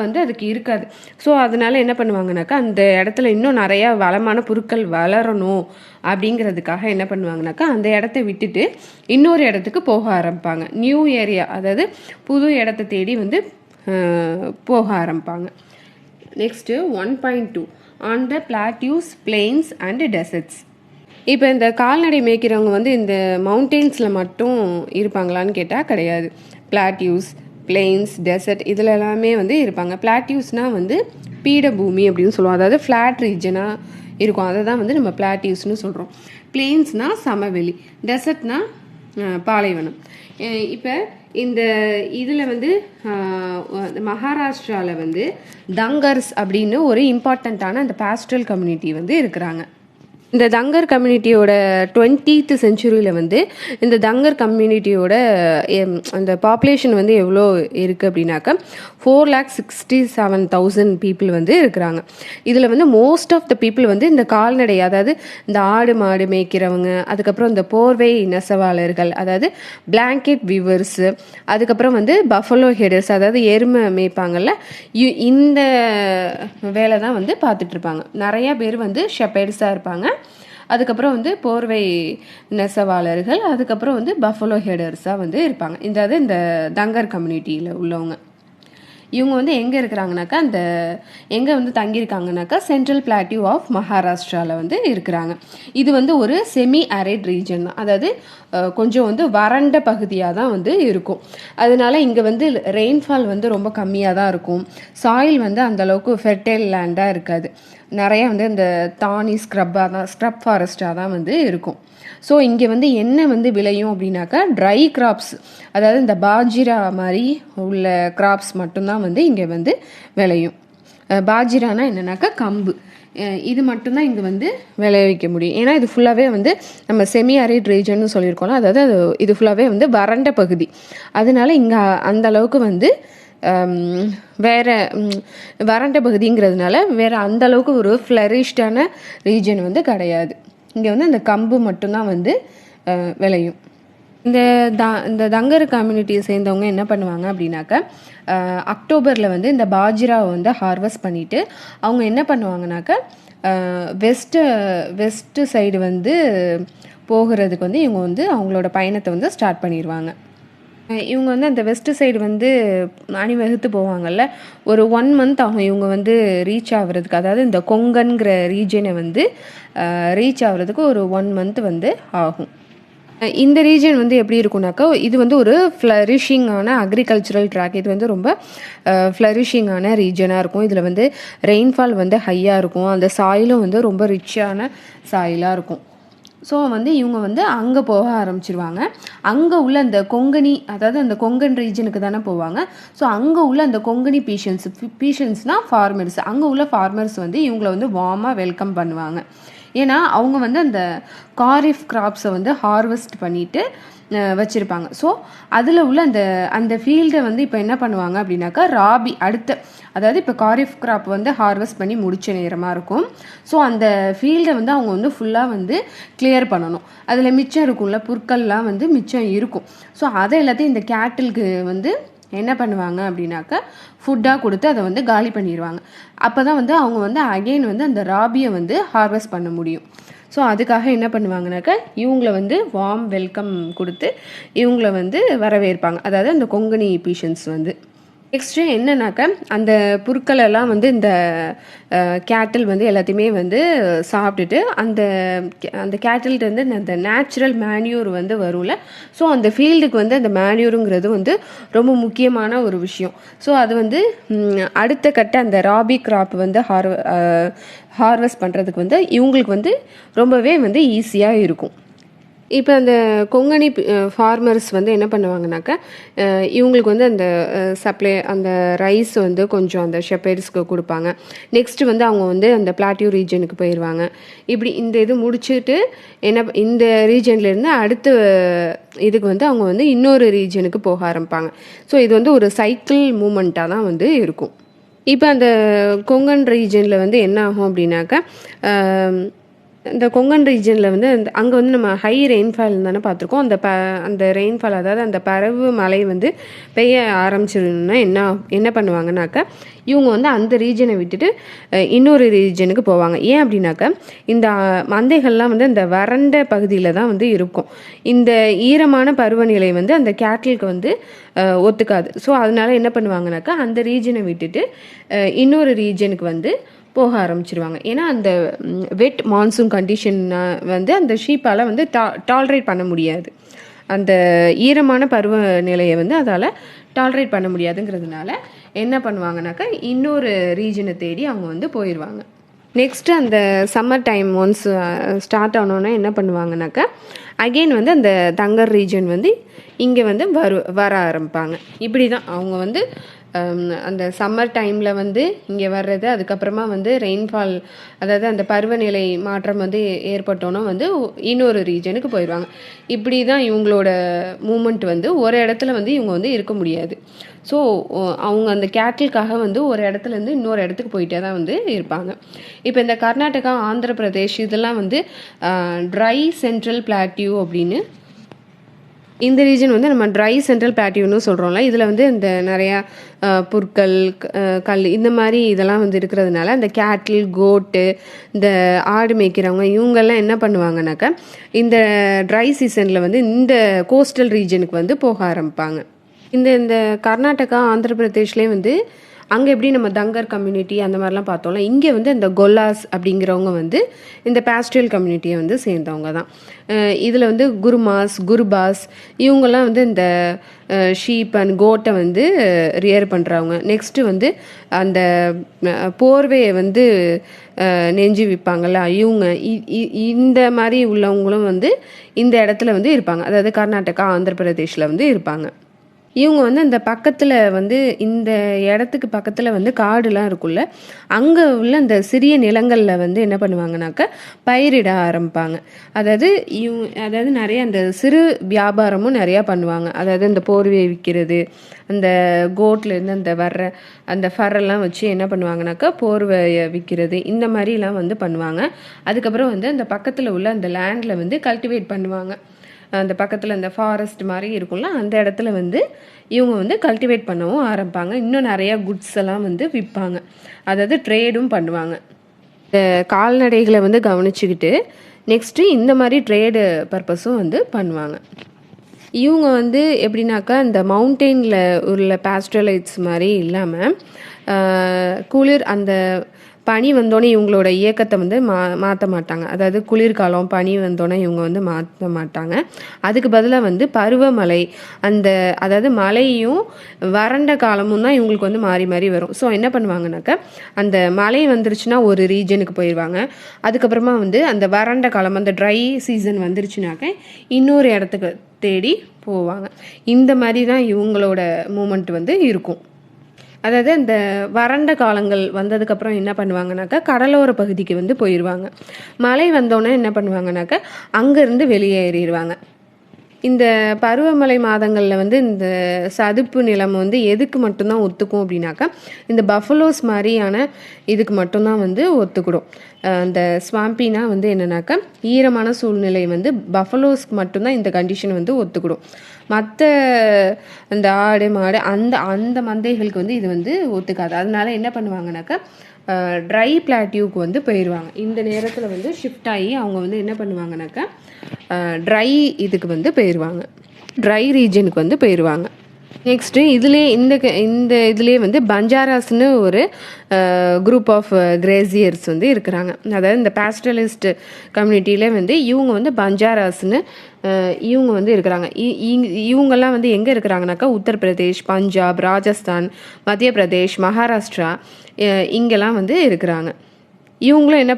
வந்து அதுக்கு இருக்காது. ஸோ அதனால என்ன பண்ணுவாங்கனாக்கா அந்த இடத்துல இன்னும் நிறையா வளமான புற்கள் வளரணும் அப்படிங்கிறதுக்காக என்ன பண்ணுவாங்கனாக்கா அந்த இடத்த விட்டுட்டு இன்னொரு இடத்துக்கு போக ஆரம்பிப்பாங்க. நியூ ஏரியா அதாவது புது இடத்த தேடி வந்து போக ஆரம்பிப்பாங்க. Next 1.2 on the plateaus, planes and desserts. இப்போ இந்த கால்நடை மேய்க்கிறவங்க வந்து இந்த மவுண்டெயின்ஸில் மட்டும் இருப்பாங்களான்னு கேட்டால் கிடையாது. பிளாட்யூஸ், பிளெயின்ஸ், டெசர்ட் இதில் எல்லாமே வந்து இருப்பாங்க. பிளாட்யூஸ்னால் வந்து பீடபூமி அப்படின்னு சொல்லுவோம். அதாவது ஃப்ளாட் ரீஜனாக இருக்கும், அதை தான் வந்து நம்ம பிளாட்யூஸ்னு சொல்கிறோம். பிளெயின்ஸ்னால் சமவெளி, டெசர்ட்னால் பாலைவனம். இப்போ இந்த இதில் வந்து மகாராஷ்டிராவில் வந்து தங்கர்ஸ் அப்படின்னு ஒரு இம்பார்ட்டண்ட்டான அந்த பாஸ்டரல் கம்யூனிட்டி வந்து இருக்கிறாங்க. இந்த தங்கர் கம்யூனிட்டியோட 20th செஞ்சுரியில் வந்து இந்த தங்கர் கம்யூனிட்டியோட அந்த பாப்புலேஷன் வந்து எவ்வளோ இருக்குது அப்படின்னாக்கா 4,67,000 பீப்புள் வந்து இருக்கிறாங்க. இதில் வந்து மோஸ்ட் ஆஃப் த பீப்புள் வந்து இந்த கால்நடை அதாவது இந்த ஆடு மாடு மேய்க்கிறவங்க, அதுக்கப்புறம் இந்த போர்வை நெசவாளர்கள் அதாவது பிளாங்கெட் வீவர்ஸு, அதுக்கப்புறம் வந்து பஃபலோ ஹெடர்ஸ் அதாவது எருமை மேய்ப்பாங்கள்ல, இந்த வேலை தான் வந்து பார்த்துட்ருப்பாங்க. நிறையா பேர் வந்து ஷெப்பர்ட்ஸாக இருப்பாங்க. அதுக்கப்புறம் வந்து போர்வை நெசவாளர்கள், அதுக்கப்புறம் வந்து பஃபலோ ஹெடர்ஸாக வந்து இருப்பாங்க. இந்த தங்கர் கம்யூனிட்டியில் உள்ளவங்க இவங்க வந்து எங்கே இருக்கிறாங்கனாக்கா எங்கே வந்து தங்கியிருக்காங்கனாக்கா சென்ட்ரல் பிளாட்டியூ ஆஃப் மகாராஷ்டிராவில் வந்து இருக்கிறாங்க. இது வந்து ஒரு செமி அரிட் ரீஜன் தான், அதாவது கொஞ்சம் வந்து வறண்ட பகுதியாக தான் வந்து இருக்கும். அதனால இங்கே வந்து ரெயின்ஃபால் வந்து ரொம்ப கம்மியாக தான் இருக்கும். சாயில் வந்து அந்தளவுக்கு ஃபெர்டைல் லேண்டாக இருக்காது. நிறையா வந்து இந்த தானி ஸ்க்ரப் ஃபாரஸ்டாக தான் வந்து இருக்கும். ஸோ இங்கே வந்து என்ன வந்து விளையும் அப்படின்னாக்கா ட்ரை கிராப்ஸ், அதாவது இந்த பாஜிரா மாதிரி உள்ள கிராப்ஸ் மட்டும்தான் வந்து இங்கே வந்து விளையும். பாஜிரானா என்னன்னாக்கா கம்பு. இது மட்டும்தான் இங்கே வந்து விளைவிக்க முடியும். ஏன்னா இது ஃபுல்லாகவே வந்து நம்ம செமி அரிட் ரீஜன்னு சொல்லியிருக்கோம்ல, அதாவது இது ஃபுல்லாகவே வந்து வறண்ட பகுதி. அதனால இங்கே அந்த அளவுக்கு வந்து வேறு வறண்ட பகுதிங்கிறதுனால வேறு அந்த அளவுக்கு ஒரு ஃப்ளரிஷ்டான ரீஜன் வந்து கிடையாது. இங்கே வந்து இந்த கம்பு மட்டும்தான் வந்து விளையும். இந்த தங்கர் கம்யூனிட்டியை சேர்ந்தவங்க என்ன பண்ணுவாங்க அப்படின்னாக்கா, அக்டோபரில் வந்து இந்த பாஜ்ராவை வந்து ஹார்வெஸ்ட் பண்ணிவிட்டு அவங்க என்ன பண்ணுவாங்கனாக்கா, வெஸ்ட்டு சைடு வந்து போகிறதுக்கு வந்து இவங்க வந்து அவங்களோட பயணத்தை வந்து ஸ்டார்ட் பண்ணிடுவாங்க. இவங்க வந்து அந்த வெஸ்ட் சைடு வந்து அணிவகுத்து போவாங்கல்ல, ஒரு 1 மந்த் ஆகும் இவங்க வந்து ரீச் ஆகுறதுக்கு. அதாவது இந்த கொங்கன்கிற ரீஜனை வந்து ரீச் ஆகுறதுக்கு ஒரு 1 மந்த் வந்து ஆகும். இந்த ரீஜன் வந்து எப்படி இருக்கும்னாக்கா, இது வந்து ஒரு ஃப்ளரிஷிங்கான அக்ரிகல்ச்சுரல் ட்ராக். இது வந்து ரொம்ப ஃப்ளரிஷிங்கான ரீஜனாக இருக்கும். இதில் வந்து ரெயின்ஃபால் வந்து ஹையாக இருக்கும். அந்த சாயிலும் வந்து ரொம்ப ரிச்சான சாயிலாக இருக்கும். ஸோ வந்து இவங்க வந்து அங்கே போக ஆரம்பிச்சிருவாங்க. அங்கே உள்ள அந்த கொங்கணி, அதாவது அந்த கொங்கன் ரீஜனுக்கு தானே போவாங்க. ஸோ அங்கே உள்ள அந்த கொங்கணி பீஷன்ஸ்னால் ஃபார்மர்ஸ், அங்கே உள்ள ஃபார்மர்ஸ் வந்து இவங்களை வந்து வார்மாக வெல்கம் பண்ணுவாங்க. ஏன்னா அவங்க வந்து அந்த காரிஃப் கிராப்ஸை வந்து ஹார்வெஸ்ட் பண்ணிவிட்டு வச்சுருப்பாங்க. ஸோ அதில் உள்ள அந்த ஃபீல்டை வந்து இப்போ என்ன பண்ணுவாங்க அப்படின்னாக்கா, ராபி அடுத்த, அதாவது இப்போ காரிஃப் கிராப் வந்து ஹார்வெஸ்ட் பண்ணி முடித்த நேரமாக இருக்கும். ஸோ அந்த ஃபீல்டை வந்து அவங்க வந்து ஃபுல்லாக வந்து கிளியர் பண்ணணும். அதில் மிச்சம் இருக்கும்ல, புற்கள்லாம் வந்து மிச்சம் இருக்கும். ஸோ அதை எல்லாத்தையும் இந்த கேட்டிலுக்கு வந்து என்ன பண்ணுவாங்க அப்படின்னாக்கா, ஃபுட்டாக கொடுத்து அதை வந்து காலி பண்ணிடுவாங்க. அப்போ தான் வந்து அவங்க வந்து அகெயின் வந்து அந்த ராபியை வந்து ஹார்வெஸ்ட் பண்ண முடியும். ஸோ அதுக்காக என்ன பண்ணுவாங்கனாக்கா, இவங்கள வந்து வார்ம் வெல்கம் கொடுத்து இவங்கள வந்து வரவேற்பாங்க, அதாவது அந்த கொங்கணி பீஷன்ஸ் வந்து. நெக்ஸ்ட்டு என்னன்னாக்கா, அந்த புற்களெல்லாம் வந்து இந்த கேட்டில் வந்து எல்லாத்தையுமே வந்து சாப்பிட்டுட்டு அந்த கேட்டில்கிட்ட அந்த நேச்சுரல் மேன்யூர் வந்து வரும்ல. ஸோ அந்த ஃபீல்டுக்கு வந்து அந்த மேன்யூருங்கிறது வந்து ரொம்ப முக்கியமான ஒரு விஷயம். ஸோ அது வந்து அடுத்த கட்ட அந்த ராபி கிராப் வந்து ஹார்வெஸ்ட் பண்ணுறதுக்கு வந்து இவங்களுக்கு வந்து ரொம்பவே வந்து ஈஸியாக இருக்கும். இப்போ அந்த கொங்கணி ஃபார்மர்ஸ் வந்து என்ன பண்ணுவாங்கனாக்கா, இவங்களுக்கு வந்து அந்த சப்ளை அந்த ரைஸ் வந்து கொஞ்சம் அந்த ஷெப்பர்ட்ஸ்க்கு கொடுப்பாங்க. நெக்ஸ்ட்டு வந்து அவங்க வந்து அந்த பிளாட்டியூ ரீஜனுக்கு போயிடுவாங்க. இப்படி இந்த இது முடிச்சுட்டு இந்த ரீஜன்லேருந்து அடுத்த இதுக்கு வந்து அவங்க வந்து இன்னொரு ரீஜனுக்கு போக ஆரம்பிப்பாங்க. ஸோ இது வந்து ஒரு சைக்கிள் மூமெண்ட்டாக தான் வந்து இருக்கும். இப்போ அந்த கொங்கன் ரீஜனில் வந்து என்ன ஆகும் அப்படின்னாக்கா, இந்த கொங்கன் ரீஜனில் வந்து அங்கே வந்து நம்ம ஹை ரெயின்ஃபால் தானே பார்த்துருக்கோம். அந்த ரெயின்ஃபால், அதாவது அந்த பரவு மழை வந்து பெய்ய ஆரம்பிச்சிருந்தா என்ன பண்ணுவாங்கனாக்கா, இவங்க வந்து அந்த ரீஜனை விட்டுட்டு இன்னொரு ரீஜனுக்கு போவாங்க. ஏன் அப்படின்னாக்கா, இந்த மந்தைகள்லாம் வந்து இந்த வறண்ட பகுதியில் தான் வந்து இருக்கும். இந்த ஈரமான பருவநிலை வந்து அந்த கேட்டிலுக்கு வந்து ஒத்துக்காது. ஸோ அதனால என்ன பண்ணுவாங்கனாக்கா, அந்த ரீஜனை விட்டுட்டு இன்னொரு ரீஜனுக்கு வந்து போக ஆரம்பிச்சிருவாங்க. ஏன்னா அந்த வெட் மான்சூன் கண்டிஷன் வந்து அந்த ஷீப்பால் வந்து டாலரேட் பண்ண முடியாது. அந்த ஈரமான பருவநிலையை வந்து அதால் டாலரேட் பண்ண முடியாதுங்கிறதுனால என்ன பண்ணுவாங்கனாக்கா, இன்னொரு ரீஜனை தேடி அவங்க வந்து போயிடுவாங்க. நெக்ஸ்ட்டு அந்த சம்மர் டைம் ஒன்ஸ் ஸ்டார்ட் ஆனோன்னா என்ன பண்ணுவாங்கனாக்கா, அகெயின் வந்து அந்த தங்கர் ரீஜன் வந்து இங்கே வந்து வர ஆரம்பிப்பாங்க. இப்படி தான் அவங்க வந்து அந்த சம்மர் டைமில் வந்து இங்கே வர்றது, அதுக்கப்புறமா வந்து ரெயின்ஃபால், அதாவது அந்த பருவநிலை மாற்றம் வந்து ஏற்பட்டோன்னா வந்து இன்னொரு ரீஜனுக்கு போயிடுவாங்க. இப்படி தான் இவங்களோட மூமெண்ட் வந்து ஒரு இடத்துல வந்து இவங்க வந்து இருக்க முடியாது. ஸோ அவங்க அந்த கேட்டிலுக்காக வந்து ஒரு இடத்துலேருந்து இன்னொரு இடத்துக்கு போயிட்டே தான் வந்து இருப்பாங்க. இப்போ இந்த கர்நாடகா, ஆந்திர பிரதேஷ் இதெல்லாம் வந்து ட்ரை சென்ட்ரல் பிளாட்டியூ அப்படின்னு, இந்த ரீஜன் வந்து நம்ம ட்ரை சென்ட்ரல் பிளாட்டியூன்னு சொல்கிறோம்ல. இதில் வந்து இந்த நிறையா புற்கள், கல் இந்த மாதிரி இதெல்லாம் வந்து இருக்கிறதுனால அந்த கேட்டில், கோட்டு, இந்த ஆடு மேய்க்கிறவங்க இவங்கெல்லாம் என்ன பண்ணுவாங்கனாக்கா, இந்த ட்ரை சீசனில் வந்து இந்த கோஸ்டல் ரீஜனுக்கு வந்து போக ஆரம்பிப்பாங்க. இந்த கர்நாடகா, ஆந்திர பிரதேஷ்லேயே வந்து அங்கே எப்படி நம்ம தங்கர் கம்யூனிட்டி அந்த மாதிரிலாம் பார்த்தோம்ல, இங்கே வந்து இந்த கொல்லாஸ் அப்படிங்கிறவங்க வந்து இந்த பாஸ்ட்ரியல் கம்யூனிட்டியை வந்து சேர்ந்தவங்க தான். இதில் வந்து குருபாஸ் இவங்கெல்லாம் வந்து இந்த ஷீப் அண்ட் கோட்டை வந்து ரியர் பண்ணுறவங்க. நெக்ஸ்ட்டு வந்து அந்த போர்வையை வந்து நெஞ்சு விற்பாங்கள்ல இவங்க, இந்த மாதிரி உள்ளவங்களும் வந்து இந்த இடத்துல வந்து இருப்பாங்க. அதாவது கர்நாடகா, ஆந்திர பிரதேஷில் வந்து இருப்பாங்க. இவங்க வந்து அந்த பக்கத்தில் வந்து இந்த இடத்துக்கு பக்கத்தில் வந்து காடுலாம் இருக்குல்ல, அங்கே உள்ள அந்த சிறிய நிலங்களில் வந்து என்ன பண்ணுவாங்கனாக்கா பயிரிட ஆரம்பிப்பாங்க. அதாவது நிறைய அந்த சிறு வியாபாரமும் நிறையா பண்ணுவாங்க. அதாவது இந்த போர்வை விற்கிறது, அந்த கோட்லேருந்து அந்த வர்ற அந்த ஃபரெல்லாம் வச்சு என்ன பண்ணுவாங்கனாக்கா போர்வையை விற்கிறது, இந்த மாதிரிலாம் வந்து பண்ணுவாங்க. அதுக்கப்புறம் வந்து அந்த பக்கத்தில் உள்ள அந்த லேண்டில் வந்து கல்டிவேட் பண்ணுவாங்க. அந்த பக்கத்தில் அந்த ஃபாரஸ்ட் மாதிரி இருக்கும்ல, அந்த இடத்துல வந்து இவங்க வந்து கல்டிவேட் பண்ணவும் ஆரம்பிப்பாங்க. இன்னும் நிறையா குட்ஸ் எல்லாம் வந்து விற்பாங்க, அதாவது ட்ரேடும் பண்ணுவாங்க. இந்த கால்நடைகளை வந்து கவனிச்சுக்கிட்டு நெக்ஸ்ட்டு இந்த மாதிரி ட்ரேடு பர்பஸும் வந்து பண்ணுவாங்க. இவங்க வந்து எப்படின்னாக்கா இந்த மவுண்டெயினில் உள்ள பாஸ்டரலைட்ஸ் மாதிரி இல்லாமல் குளிர் அந்த பனி வந்தோடனே இவங்களோட இயக்கத்தை வந்து மாற்ற மாட்டாங்க. அதாவது குளிர்காலம் பனி வந்தோடனே இவங்க வந்து மாற்ற மாட்டாங்க. அதுக்கு பதிலாக வந்து பருவமழை அதாவது மழையும் வறண்ட காலமும் தான் இவங்களுக்கு வந்து மாறி மாறி வரும். ஸோ என்ன பண்ணுவாங்கனாக்கா அந்த மழை வந்துருச்சுன்னா ஒரு ரீஜனுக்கு போயிடுவாங்க. அதுக்கப்புறமா வந்து அந்த வறண்ட காலம் அந்த ட்ரை சீசன் வந்துருச்சுனாக்க இன்னொரு இடத்துக்கு தேடி போவாங்க. இந்த மாதிரி தான் இவங்களோட மூமெண்ட் வந்து இருக்கும். அதாவது இந்த வறண்ட காலங்கள் வந்ததுக்கப்புறம் என்ன பண்ணுவாங்கனாக்கா கடலோர பகுதிக்கு வந்து போயிடுவாங்க. மழை வந்தோடனே என்ன பண்ணுவாங்கனாக்கா அங்கேருந்து வெளியேறிடுவாங்க. இந்த பருவமழை மாதங்களில் வந்து இந்த சதுப்பு நிலம் வந்து எதுக்கு மட்டும்தான் ஒத்துக்கும் அப்படின்னாக்கா இந்த பஃபலோஸ் மாதிரியான இதுக்கு மட்டும்தான் வந்து ஒத்துக்கிடும். அந்த ஸ்வாம்பினா வந்து என்னன்னாக்கா ஈரமான சூழ்நிலை வந்து பஃபலோஸ்க்கு மட்டும்தான் இந்த கண்டிஷன் வந்து ஒத்துக்கிடும். மற்ற அந்த ஆடு மாடு அந்த மந்தைகளுக்கு வந்து இது வந்து ஒத்துக்காது. அதனால என்ன பண்ணுவாங்கனாக்கா ட்ரை பிளாட்டியூக்கு வந்து போயிடுவாங்க. இந்த நேரத்தில் வந்து ஷிஃப்ட் ஆகி அவங்க வந்து என்ன பண்ணுவாங்கனாக்கா ட்ரை இதுக்கு வந்து போயிடுவாங்க, ட்ரை ரீஜனுக்கு வந்து போயிடுவாங்க. நெக்ஸ்ட்டு இதுலேயே வந்து பஞ்சாராஸ்னு ஒரு குரூப் ஆஃப் கிரேசியர்ஸ் வந்து இருக்கிறாங்க. அதாவது இந்த பாஸ்டரலிஸ்ட் கம்யூனிட்டியில் வந்து இவங்க வந்து பஞ்சாராஸ்னு இவங்க வந்து இருக்கிறாங்க. இவங்கெல்லாம் வந்து எங்கே இருக்கிறாங்கனாக்கா உத்தரப்பிரதேஷ், பஞ்சாப், ராஜஸ்தான், மத்திய பிரதேஷ், மகாராஷ்டிரா இங்கெல்லாம் வந்து இருக்கிறாங்க. இவங்களும் என்ன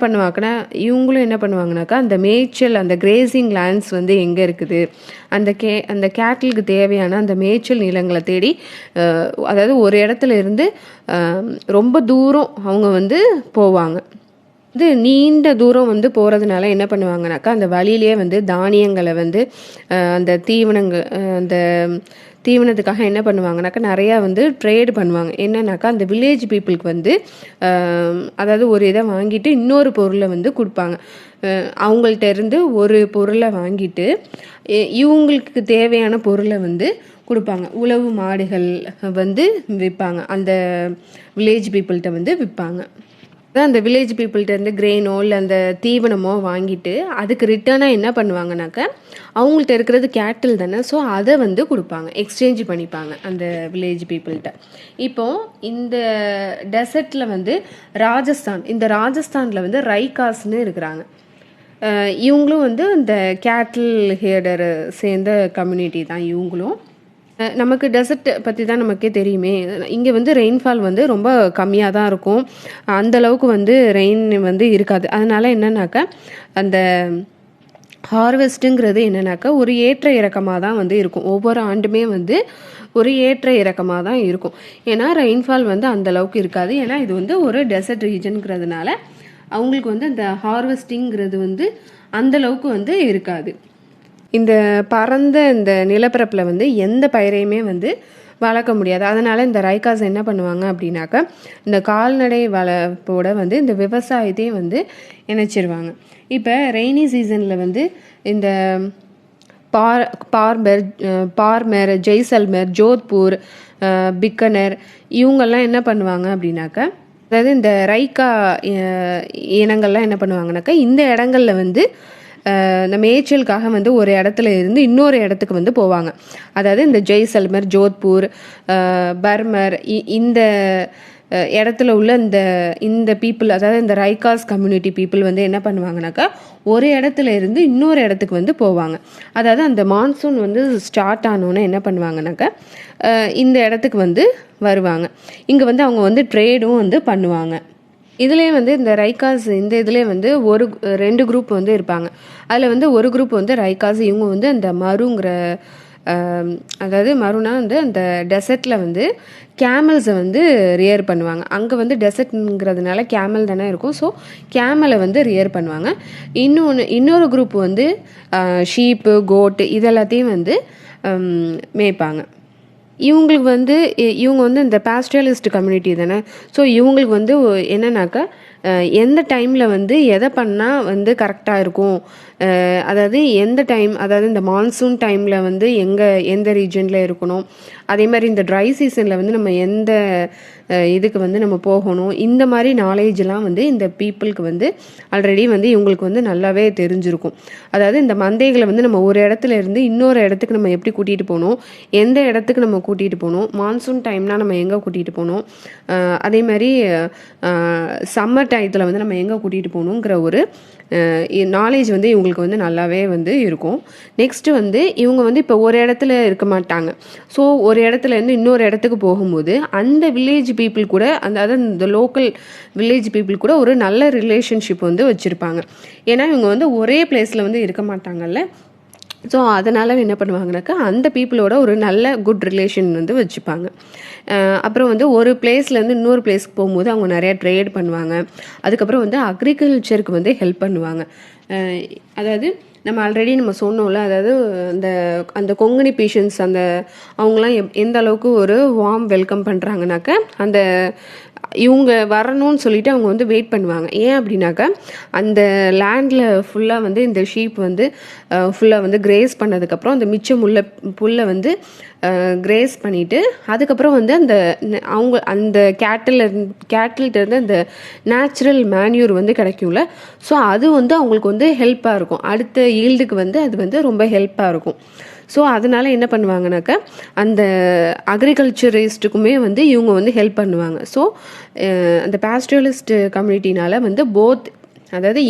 பண்ணுவாங்கனாக்கா அந்த மேய்ச்சல் அந்த கிரேசிங் லேண்ட்ஸ் வந்து எங்கே இருக்குது அந்த கேட்டிலுக்கு தேவையான அந்த மேய்ச்சல் நிலங்களை தேடி அதாவது ஒரு இடத்துல இருந்து ரொம்ப தூரம் அவங்க வந்து போவாங்க. இது நீண்ட தூரம் வந்து போகிறதுனால என்ன பண்ணுவாங்கனாக்கா அந்த வழியிலே வந்து தானியங்களை வந்து அந்த தீவனத்துக்காக என்ன பண்ணுவாங்கனாக்கா நிறையா வந்து ட்ரேடு பண்ணுவாங்க. என்னன்னாக்கா அந்த வில்லேஜ் பீப்புளுக்கு வந்து அதாவது ஒரு இதை வாங்கிட்டு இன்னொரு பொருளை வந்து கொடுப்பாங்க. அவங்கள்ட்ட இருந்து ஒரு பொருளை வாங்கிட்டு இவங்களுக்கு தேவையான பொருளை வந்து கொடுப்பாங்க. உழவு மாடுகள் வந்து விற்பாங்க, அந்த வில்லேஜ் பீப்புள்கிட்ட வந்து விற்பாங்க. அந்த வில்லேஜ் பீப்புள்கிட்ட கிரெயினோ இல்லை அந்த தீவனமோ வாங்கிட்டு அதுக்கு ரிட்டர்னாக என்ன பண்ணுவாங்கனாக்கா அவங்கள்ட்ட இருக்கிறது கேட்டில் தானே, ஸோ அதை வந்து கொடுப்பாங்க, எக்ஸ்சேஞ்ச் பண்ணிப்பாங்க அந்த வில்லேஜ் பீப்புள்கிட்ட. இப்போது இந்த டெசர்ட்டில் வந்து ராஜஸ்தானில் வந்து ரைகாஸ்ன்னு இருக்கிறாங்க. இவங்களும் வந்து இந்த கேட்டில் ஹேர்டர் சேர்ந்த கம்யூனிட்டி தான் இவங்களும். நமக்கு டெசர்ட் பற்றி தான் நமக்கே தெரியுமே. இங்கே வந்து ரெயின்ஃபால் வந்து ரொம்ப கம்மியாக தான் இருக்கும், அந்தளவுக்கு வந்து ரெயின் வந்து இருக்காது. அதனால் என்னன்னாக்கா அந்த ஹார்வெஸ்ட்டுங்கிறது என்னன்னாக்கா ஒரு ஏற்ற இறக்கமாக தான் வந்து இருக்கும். ஒவ்வொரு ஆண்டுமே வந்து ஒரு ஏற்ற இறக்கமாக தான் இருக்கும். ஏன்னா ரெயின்ஃபால் வந்து அந்தளவுக்கு இருக்காது. ஏன்னா இது வந்து ஒரு டெசர்ட் ரீஜனுங்கிறதுனால அவங்களுக்கு வந்து அந்த ஹார்வெஸ்டிங்கிறது வந்து அந்தளவுக்கு வந்து இருக்காது. இந்த பரந்த இந்த நிலப்பரப்பில் வந்து எந்த பயிரையுமே வந்து வளர்க்க முடியாது. அதனால் இந்த ரைகாஸ் என்ன பண்ணுவாங்க அப்படின்னாக்கா இந்த கால்நடை வளர்ப்போட வந்து இந்த விவசாயத்தையும் வந்து இணைச்சிருவாங்க. இப்போ ரெய்னி சீசனில் வந்து இந்த பார்மர், ஜெய்சல்மர், ஜோத்பூர், பிக்கனர் இவங்கெல்லாம் என்ன பண்ணுவாங்க அப்படின்னாக்கா அதாவது இந்த ரைக்கா இனங்கள்லாம் என்ன பண்ணுவாங்கனாக்கா இந்த இடங்கள்ல வந்து இந்த மேய்ச்சலுக்காக வந்து ஒரு இடத்துல இருந்து இன்னொரு இடத்துக்கு வந்து போவாங்க. அதாவது இந்த ஜெய்சல்மர், ஜோத்பூர், பர்மர் இந்த இடத்துல உள்ள இந்த பீப்புள், அதாவது இந்த ரைகாஸ் கம்யூனிட்டி பீப்புள் வந்து என்ன பண்ணுவாங்கனாக்கா ஒரு இடத்துல இருந்து இன்னொரு இடத்துக்கு வந்து போவாங்க. அதாவது அந்த மான்சூன் வந்து ஸ்டார்ட் ஆனோன்னே என்ன பண்ணுவாங்கனாக்கா இந்த இடத்துக்கு வந்து வருவாங்க. இங்கே வந்து அவங்க வந்து ட்ரேடும் வந்து பண்ணுவாங்க. இதுலேயே வந்து இந்த ரைகாஸ் இந்த இதுலேயே வந்து 2 குரூப் வந்து இருப்பாங்க. அதில் வந்து ஒரு குரூப் வந்து ரைகாஸ், இவங்க வந்து அந்த மருங்கிற அதாவது மருனா வந்து அந்த டெசர்ட்டில் வந்து கேமல்ஸை வந்து ரியர் பண்ணுவாங்க. அங்கே வந்து டெசர்ட்ங்கிறதுனால கேமல் தானே இருக்கும். ஸோ கேமலை வந்து ரியர் பண்ணுவாங்க. இன்னொரு குரூப் வந்து ஷீப்பு, கோட்டு இதெல்லாத்தையும் வந்து மேய்ப்பாங்க. இவங்களுக்கு வந்து இவங்க வந்து இந்த பாஸ்டரலிஸ்ட் கம்யூனிட்டி தானே. ஸோ இவங்களுக்கு வந்து என்னன்னாக்கா எந்த டைமில் வந்து எதை பண்ணால் வந்து கரெக்டாக இருக்கும், அதாவது எந்த டைம், அதாவது இந்த மான்சூன் டைமில் வந்து எந்த ரீஜனில் இருக்கணும், அதே மாதிரி இந்த ட்ரை சீசனில் வந்து நம்ம எந்த இதுக்கு வந்து நம்ம போகணும், இந்த மாதிரி நாலேஜெலாம் வந்து இந்த பீப்புளுக்கு வந்து ஆல்ரெடி வந்து இவங்களுக்கு வந்து நல்லாவே தெரிஞ்சிருக்கும். அதாவது இந்த மந்தைகளை வந்து நம்ம ஒரு இடத்துல இருந்து இன்னொரு இடத்துக்கு நம்ம எப்படி கூட்டிகிட்டு போகணும், எந்த இடத்துக்கு நம்ம கூட்டிகிட்டு போகணும், மான்சூன் டைம்னால் நம்ம எங்கே கூட்டிகிட்டு போகணும், அதே மாதிரி சம்மர் டயத்தில் வந்து நம்ம எங்கே கூட்டிகிட்டு போகணுங்கிற ஒரு நாலேஜ் வந்து இவங்களுக்கு வந்து நல்லாவே வந்து இருக்கும். நெக்ஸ்ட்டு வந்து இவங்க வந்து இப்போ ஒரு இடத்துல இருக்க மாட்டாங்க. ஸோ ஒரு இடத்துலேருந்து இன்னொரு இடத்துக்கு போகும்போது அந்த வில்லேஜ் பீப்புள் கூட அதாவது இந்த லோக்கல் வில்லேஜ் பீப்புள் கூட ஒரு நல்ல ரிலேஷன்ஷிப் வந்து வச்சுருப்பாங்க. ஏன்னா இவங்க வந்து ஒரே பிளேஸில் வந்து இருக்க மாட்டாங்கல்ல. ஸோ அதனால் என்ன பண்ணுவாங்கனாக்கா அந்த பீப்புளோட ஒரு நல்ல குட் ரிலேஷன் வந்து வச்சுப்பாங்க. அப்புறம் வந்து ஒரு பிளேஸ்லேருந்து இன்னொரு பிளேஸ்க்கு போகும்போது அவங்க நிறையா ட்ரேட் பண்ணுவாங்க. அதுக்கப்புறம் வந்து அக்ரிகல்ச்சருக்கு வந்து ஹெல்ப் பண்ணுவாங்க. அதாவது நம்ம ஆல்ரெடி நம்ம சொன்னோம்ல, அதாவது அந்த கொங்கணி பேஷன்ஸ் அவங்களாம் எந்த அளவுக்கு ஒரு வார்ம் வெல்கம் பண்ணுறாங்கனாக்கா அந்த இவங்க வரணும்னு சொல்லிட்டு அவங்க வந்து வெயிட் பண்ணுவாங்க. ஏன் அப்படின்னாக்கா அந்த லேண்டில் ஃபுல்லாக வந்து இந்த ஷீப் வந்து ஃபுல்லாக வந்து கிரேஸ் பண்ணதுக்கப்புறம் அந்த மிச்சம் உள்ள புல்லை வந்து கிரேஸ் பண்ணிவிட்டு அதுக்கப்புறம் வந்து அந்த கேட்டில்கிட்டேருந்து அந்த நேச்சுரல் மேன்யூர் வந்து கிடைக்கும்ல. ஸோ அது வந்து அவங்களுக்கு வந்து ஹெல்ப்பாக இருக்கும். அடுத்த ஈல்டுக்கு வந்து அது வந்து ரொம்ப ஹெல்ப்பாக இருக்கும். ஸோ அதனால் என்ன பண்ணுவாங்கனாக்கா அந்த அக்ரிகல்ச்சரிஸ்ட்டுக்குமே வந்து இவங்க வந்து ஹெல்ப் பண்ணுவாங்க. ஸோ அந்த பாஸ்டரலிஸ்ட் கம்யூனிட்டினால் வந்து அதாவது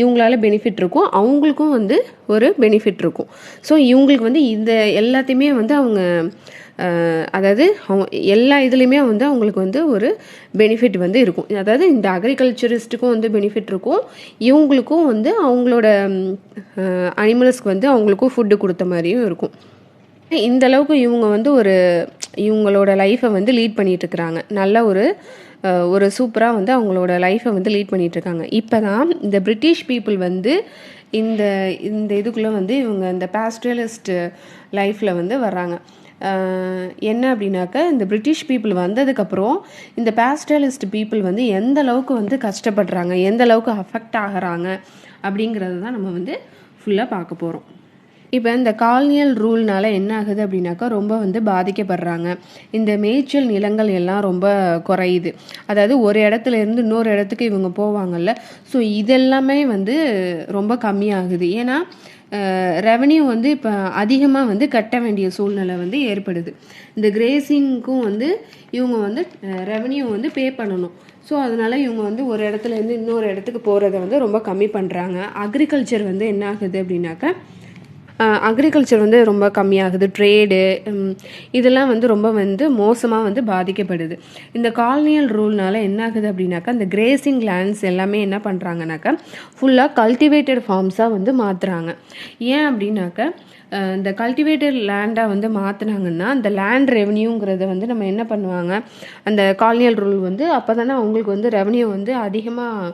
இவங்களால பெனிஃபிட் இருக்கும், அவங்களுக்கும் வந்து ஒரு பெனிஃபிட் இருக்கும். ஸோ இவங்களுக்கு வந்து இந்த எல்லாத்தையுமே வந்து அவங்க அதாவது எல்லா இதுலேயுமே வந்து அவங்களுக்கு வந்து ஒரு பெனிஃபிட் வந்து இருக்கும். அதாவது இந்த அக்ரிகல்ச்சரிஸ்ட்டுக்கும் வந்து பெனிஃபிட் இருக்கும், இவங்களுக்கும் வந்து அவங்களோட அனிமல்ஸ்க்கு வந்து அவங்களுக்கும் ஃபுட்டு கொடுத்த மாதிரியும் இருக்கும். இந்த அளவுக்கு இவங்க வந்து இவங்களோட லைஃப்பை வந்து லீட் பண்ணிகிட்ருக்குறாங்க. நல்ல ஒரு சூப்பராக வந்து அவங்களோட லைஃப்பை வந்து லீட் பண்ணிகிட்ருக்காங்க. இப்போ தான் இந்த பிரிட்டிஷ் பீப்புள் வந்து இந்த இதுக்குள்ளே வந்து இவங்க இந்த பாஸ்டரலிஸ்ட் லைஃப்பில் வந்து வர்றாங்க. என்ன அப்படின்னாக்கா இந்த பிரிட்டிஷ் பீப்புள் வந்ததுக்கப்புறம் இந்த பாஸ்டரலிஸ்ட் பீப்புள் வந்து எந்த அளவுக்கு வந்து கஷ்டப்படுறாங்க, எந்த அளவுக்கு அஃபெக்ட் ஆகிறாங்க அப்படிங்கிறது தான் நம்ம வந்து ஃபுல்லாக பார்க்க போகிறோம். இப்போ இந்த காலனியல் ரூல்னால என்ன ஆகுது அப்படின்னாக்கா ரொம்ப வந்து பாதிக்கப்படுறாங்க. இந்த மேய்ச்சல் நிலங்கள் எல்லாம் ரொம்ப குறையுது. அதாவது ஒரு இடத்துல இருந்து இன்னொரு இடத்துக்கு இவங்க போவாங்கல்ல. ஸோ இதெல்லாமே வந்து ரொம்ப கம்மியாகுது. ஏன்னா ரெவன்யூ வந்து இப்போ அதிகமாக வந்து கட்ட வேண்டிய சூழ்நிலை வந்து ஏற்படுது. இந்த கிரேசிங்க்கும் வந்து இவங்க வந்து ரெவன்யூ வந்து பே பண்ணணும். ஸோ அதனால் இவங்க வந்து ஒரு இடத்துலேருந்து இன்னொரு இடத்துக்கு போகிறத வந்து ரொம்ப கம்மி பண்ணுறாங்க. அக்ரிகல்ச்சர் வந்து என்ன ஆகுது அப்படின்னாக்கா அக்ரிகல்ச்சர் வந்து ரொம்ப கம்மியாகுது. ட்ரேடு இதெல்லாம் வந்து ரொம்ப வந்து மோசமாக வந்து பாதிக்கப்படுது. இந்த காலனியல் ரூல்னால என்ன ஆகுது அப்படின்னாக்கா இந்த கிரேசிங் லேண்ட்ஸ் எல்லாமே என்ன பண்ணுறாங்கனாக்கா ஃபுல்லாக கல்டிவேட்டட் ஃபார்ம்ஸாக வந்து மாற்றுறாங்க. ஏன் அப்படின்னாக்கா இந்த கல்டிவேட்டட் லேண்டாக வந்து மாற்றினாங்கன்னா அந்த லேண்ட் ரெவன்யூங்கிறத வந்து நம்ம என்ன பண்ணுவாங்க, அந்த காலனியல் ரூல் வந்து அப்போ தானே அவங்களுக்கு வந்து ரெவன்யூ வந்து அதிகமாக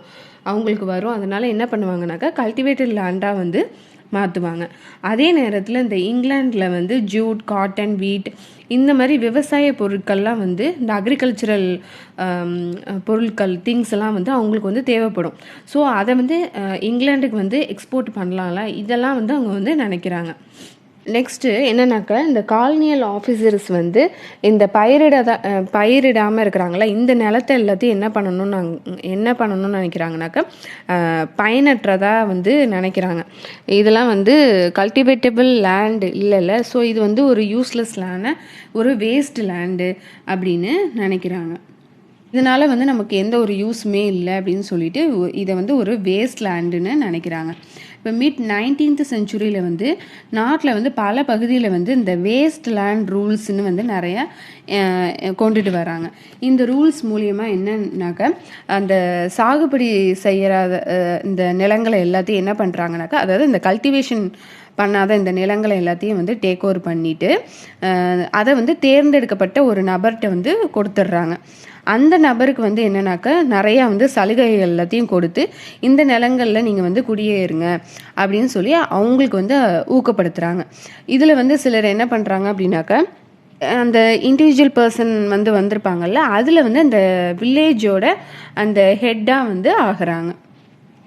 அவங்களுக்கு வரும். அதனால் என்ன பண்ணுவாங்கனாக்கா கல்டிவேட்டட் லேண்டாக வந்து மாற்றுவாங்க. அதே நேரத்தில் இந்த இங்கிலாண்டில் வந்து ஜூட், காட்டன், வீட் இந்த மாதிரி விவசாய பொருட்கள்லாம் வந்து இந்த அக்ரிகல்ச்சரல் பொருட்கள் திங்ஸ் எல்லாம் வந்து அவங்களுக்கு வந்து தேவைப்படும். ஸோ அதை வந்து இங்கிலாண்டுக்கு வந்து எக்ஸ்போர்ட் பண்ணலாம்ல, இதெல்லாம் வந்து அவங்க வந்து நினைக்கிறாங்க. நெக்ஸ்ட்டு என்னன்னாக்கா இந்த காலனியல் ஆஃபீஸர்ஸ் வந்து இந்த பயிரிடாமல் இருக்கிறாங்களா, இந்த நிலத்தை எல்லாத்தையும் என்ன பண்ணணும்னு நினைக்கிறாங்கனாக்கா பயனற்றதாக வந்து நினைக்கிறாங்க. இதெல்லாம் வந்து கல்டிவேட்டபிள் லேண்டு இல்லைல்ல. ஸோ இது வந்து ஒரு யூஸ்லெஸ் லேண்டு, ஒரு வேஸ்ட் லேண்டு அப்படின்னு நினைக்கிறாங்க. இதனால் வந்து நமக்கு எந்த ஒரு யூஸுமே இல்லை அப்படின்னு சொல்லிட்டு இதை வந்து ஒரு வேஸ்ட் லேண்டுன்னு நினைக்கிறாங்க. இப்போ மிட் 19th செஞ்சுரியில் வந்து நாட்டில் வந்து பல பகுதியில் வந்து இந்த வேஸ்ட் லேண்ட் ரூல்ஸ்னு வந்து நிறைய கொண்டுட்டு வராங்க. இந்த ரூல்ஸ் மூலியமாக என்னன்னாக்கா அந்த சாகுபடி செய்யறாத இந்த நிலங்களை எல்லாத்தையும் என்ன பண்ணுறாங்கனாக்கா, அதாவது இந்த கல்டிவேஷன் பண்ணாத இந்த நிலங்களை எல்லாத்தையும் வந்து டேக் ஓவர் பண்ணிட்டு அதை வந்து தேர்ந்தெடுக்கப்பட்ட ஒரு நபர்கிட்ட வந்து கொடுத்துட்றாங்க. அந்த நபருக்கு வந்து என்னன்னாக்கா நிறையா வந்து சலுகைகள் எல்லாத்தையும் கொடுத்து இந்த நிலங்களில் நீங்கள் வந்து குடியேறுங்க அப்படின்னு சொல்லி அவங்களுக்கு வந்து ஊக்கப்படுத்துகிறாங்க. இதில் வந்து சிலர் என்ன பண்ணுறாங்க அப்படின்னாக்கா, அந்த இண்டிவிஜுவல் பர்சன் வந்து வந்திருப்பாங்கல்ல, அதில் வந்து அந்த வில்லேஜோட அந்த ஹெட்டாக வந்து ஆகிறாங்க.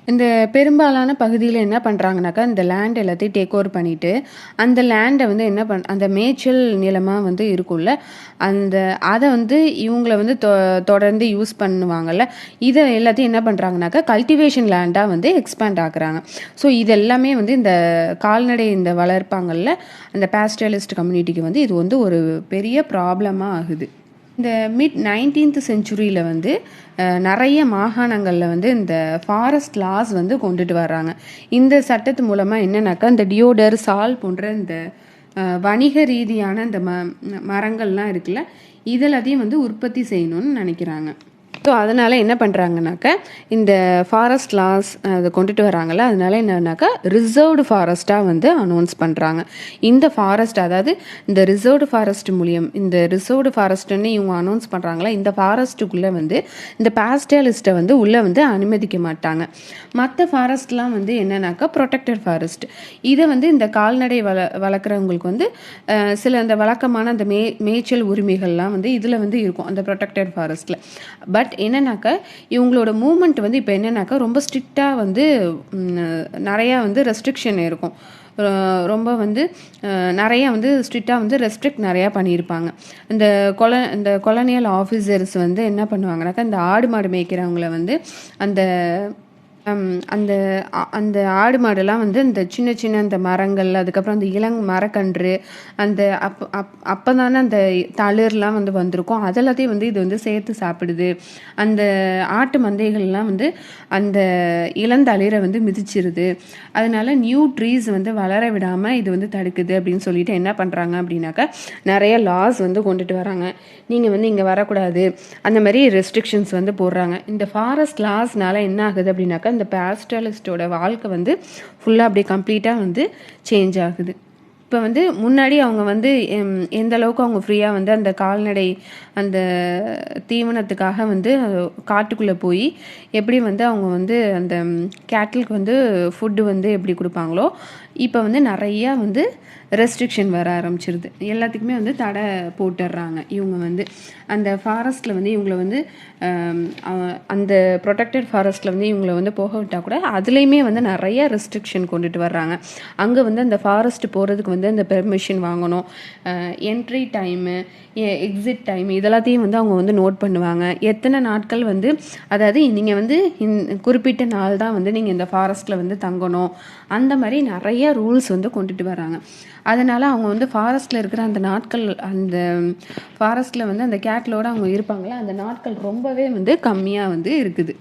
இந்த பெரும்பாலான பகுதியில் என்ன பண்ணுறாங்கனாக்கா, இந்த லேண்ட் எல்லாத்தையும் டேக் ஓவர் பண்ணிவிட்டு அந்த லேண்டை வந்து அந்த மேய்ச்சல் நிலமாக வந்து இருக்கும்ல, அதை வந்து இவங்கள வந்து தொடர்ந்து யூஸ் பண்ணுவாங்கள்ல, இதை எல்லாத்தையும் என்ன பண்ணுறாங்கனாக்கா கல்டிவேஷன் லேண்டாக வந்து எக்ஸ்பேண்ட் ஆகுறாங்க. ஸோ இது எல்லாமே வந்து இந்த கால்நடை இந்த வளர்ப்பாங்கள்ல அந்த பாஸ்டரலிஸ்ட் கம்யூனிட்டிக்கு வந்து இது வந்து ஒரு பெரிய ப்ராப்ளமாக ஆகுது. இந்த மிட் 19th செஞ்சுரியில் வந்து நிறைய மாகாணங்களில் வந்து இந்த ஃபாரஸ்ட் லாஸ் வந்து கொண்டுட்டு வர்றாங்க. இந்த சட்டத்து மூலமாக என்னன்னாக்கா, இந்த டியோடர், சால் போன்ற இந்த வணிக ரீதியான இந்த மரங்கள்லாம் இருக்குல்ல, இதெல்லாத்தையும் வந்து உற்பத்தி செய்யணும்னு நினைக்கிறாங்க. ஸோ அதனால் என்ன பண்ணுறாங்கனாக்கா, இந்த ஃபாரஸ்ட் லாஸ் அதை கொண்டுட்டு வராங்கள்ல, அதனால என்னன்னாக்கா ரிசர்வ்டு ஃபாரஸ்ட்டாக வந்து அனௌன்ஸ் பண்ணுறாங்க. இந்த ஃபாரஸ்ட், அதாவது இந்த ரிசர்வ்டு ஃபாரஸ்ட் மூலியம், இந்த ரிசர்வ்டு ஃபாரஸ்ட்டுன்னு இவங்க அனௌன்ஸ் பண்ணுறாங்களா, இந்த ஃபாரஸ்ட்டுக்குள்ளே வந்து இந்த பாஸ்டரலிஸ்ட்டை வந்து உள்ளே வந்து அனுமதிக்க மாட்டாங்க. மற்ற ஃபாரஸ்ட்லாம் வந்து என்னன்னாக்கா ப்ரொடெக்டட் ஃபாரஸ்ட். இதை வந்து இந்த கால்நடை வளர்க்குறவங்களுக்கு வந்து சில இந்த வழக்கமான அந்த மேய்ச்சல் உரிமைகள்லாம் வந்து இதில் வந்து இருக்கும் அந்த ப்ரொடெக்டட் ஃபாரஸ்ட்டில். பட் என்னன்னாக்கா இவங்களோட மூமெண்ட் வந்து இப்போ என்னன்னாக்கா ரொம்ப ஸ்ட்ரிக்டாக வந்து நிறையா வந்து ரெஸ்ட்ரிக்ஷன் இருக்கும். ரொம்ப வந்து நிறையா வந்து ஸ்ட்ரிக்டாக வந்து ரெஸ்ட்ரிக்ட் நிறையா பண்ணியிருப்பாங்க. இந்த கொலனியல் ஆஃபீஸர்ஸ் வந்து என்ன பண்ணுவாங்கனாக்கா, இந்த ஆடு மாடு மேய்க்கிறவங்கள வந்து அந்த அந்த அந்த ஆடு மாடெல்லாம் வந்து இந்த சின்ன சின்ன அந்த மரங்கள், அதுக்கப்புறம் அந்த மரக்கன்று, அந்த அப்போ தானே அந்த தளிர்லாம் வந்து வந்திருக்கும், அதெல்லாத்தையும் வந்து இது வந்து சேர்த்து சாப்பிடுது. அந்த ஆட்டு மந்தைகள்லாம் வந்து அந்த இளந்தளிரை வந்து மிதிச்சிருது. அதனால நியூ ட்ரீஸ் வந்து வளர விடாமல் இது வந்து தடுக்குது அப்படின்னு சொல்லிட்டு என்ன பண்ணுறாங்க அப்படின்னாக்கா, நிறைய லாஸ் வந்து கொண்டுட்டு வராங்க. நீங்கள் வந்து இங்கே வரக்கூடாது, அந்த மாதிரி ரெஸ்ட்ரிக்ஷன்ஸ் வந்து போடுறாங்க. இந்த ஃபாரஸ்ட் லாஸ்னால என்ன ஆகுது அப்படின்னாக்கா, இந்த பாஸ்டரலிஸ்டோட வாழ்க்கை வந்து ஃபுல்லாக அப்படியே கம்ப்ளீட்டாக வந்து சேஞ்ச் ஆகுது. இப்போ வந்து முன்னாடி அவங்க வந்து எந்த அளவுக்கு அவங்க ஃப்ரீயாக வந்து அந்த கால்நடை அந்த தீவனத்துக்காக வந்து காட்டுக்குள்ளே போய் எப்படி வந்து அவங்க வந்து அந்த கேட்டிலுக்கு வந்து ஃபுட்டு வந்து எப்படி கொடுப்பாங்களோ, இப்போ வந்து நிறையா வந்து ரெஸ்ட்ரிக்ஷன் வர ஆரம்பிச்சிருது. எல்லாத்துக்குமே வந்து தடை போட்டுடுறாங்க. இவங்க வந்து அந்த ஃபாரஸ்ட்டில் வந்து இவங்கள வந்து அந்த ப்ரொடெக்டட் ஃபாரஸ்ட்டில் வந்து இவங்கள வந்து போக விட்டால் கூட அதுலேயுமே வந்து நிறைய ரெஸ்ட்ரிக்ஷன் கொண்டுட்டு வர்றாங்க. அங்கே வந்து அந்த ஃபாரஸ்ட் போகிறதுக்கு வந்து அந்த பெர்மிஷன் வாங்கணும், என்ட்ரி டைமு, எக்ஸிட் டைம், இதெல்லாத்தையும் வந்து அவங்க வந்து நோட் பண்ணுவாங்க. எத்தனை நாட்கள் வந்து, அதாவது நீங்கள் வந்து குறிப்பிட்ட நாள் தான் வந்து நீங்கள் இந்த ஃபாரஸ்ட்டில் வந்து தங்கணும், அந்த மாதிரி நிறைய ரூல்ஸ் வந்து கொண்டுட்டு வராங்க. அதனால் அவங்க வந்து ஃபாரஸ்ட்டில் இருக்கிற அந்த நாட்கள், அந்த ஃபாரஸ்ட்டில் வந்து அந்த கேட்டிலோடு அவங்க இருப்பாங்களா, அந்த நாட்கள் ரொம்பவே வந்து கம்மியாக வந்து இருக்குது.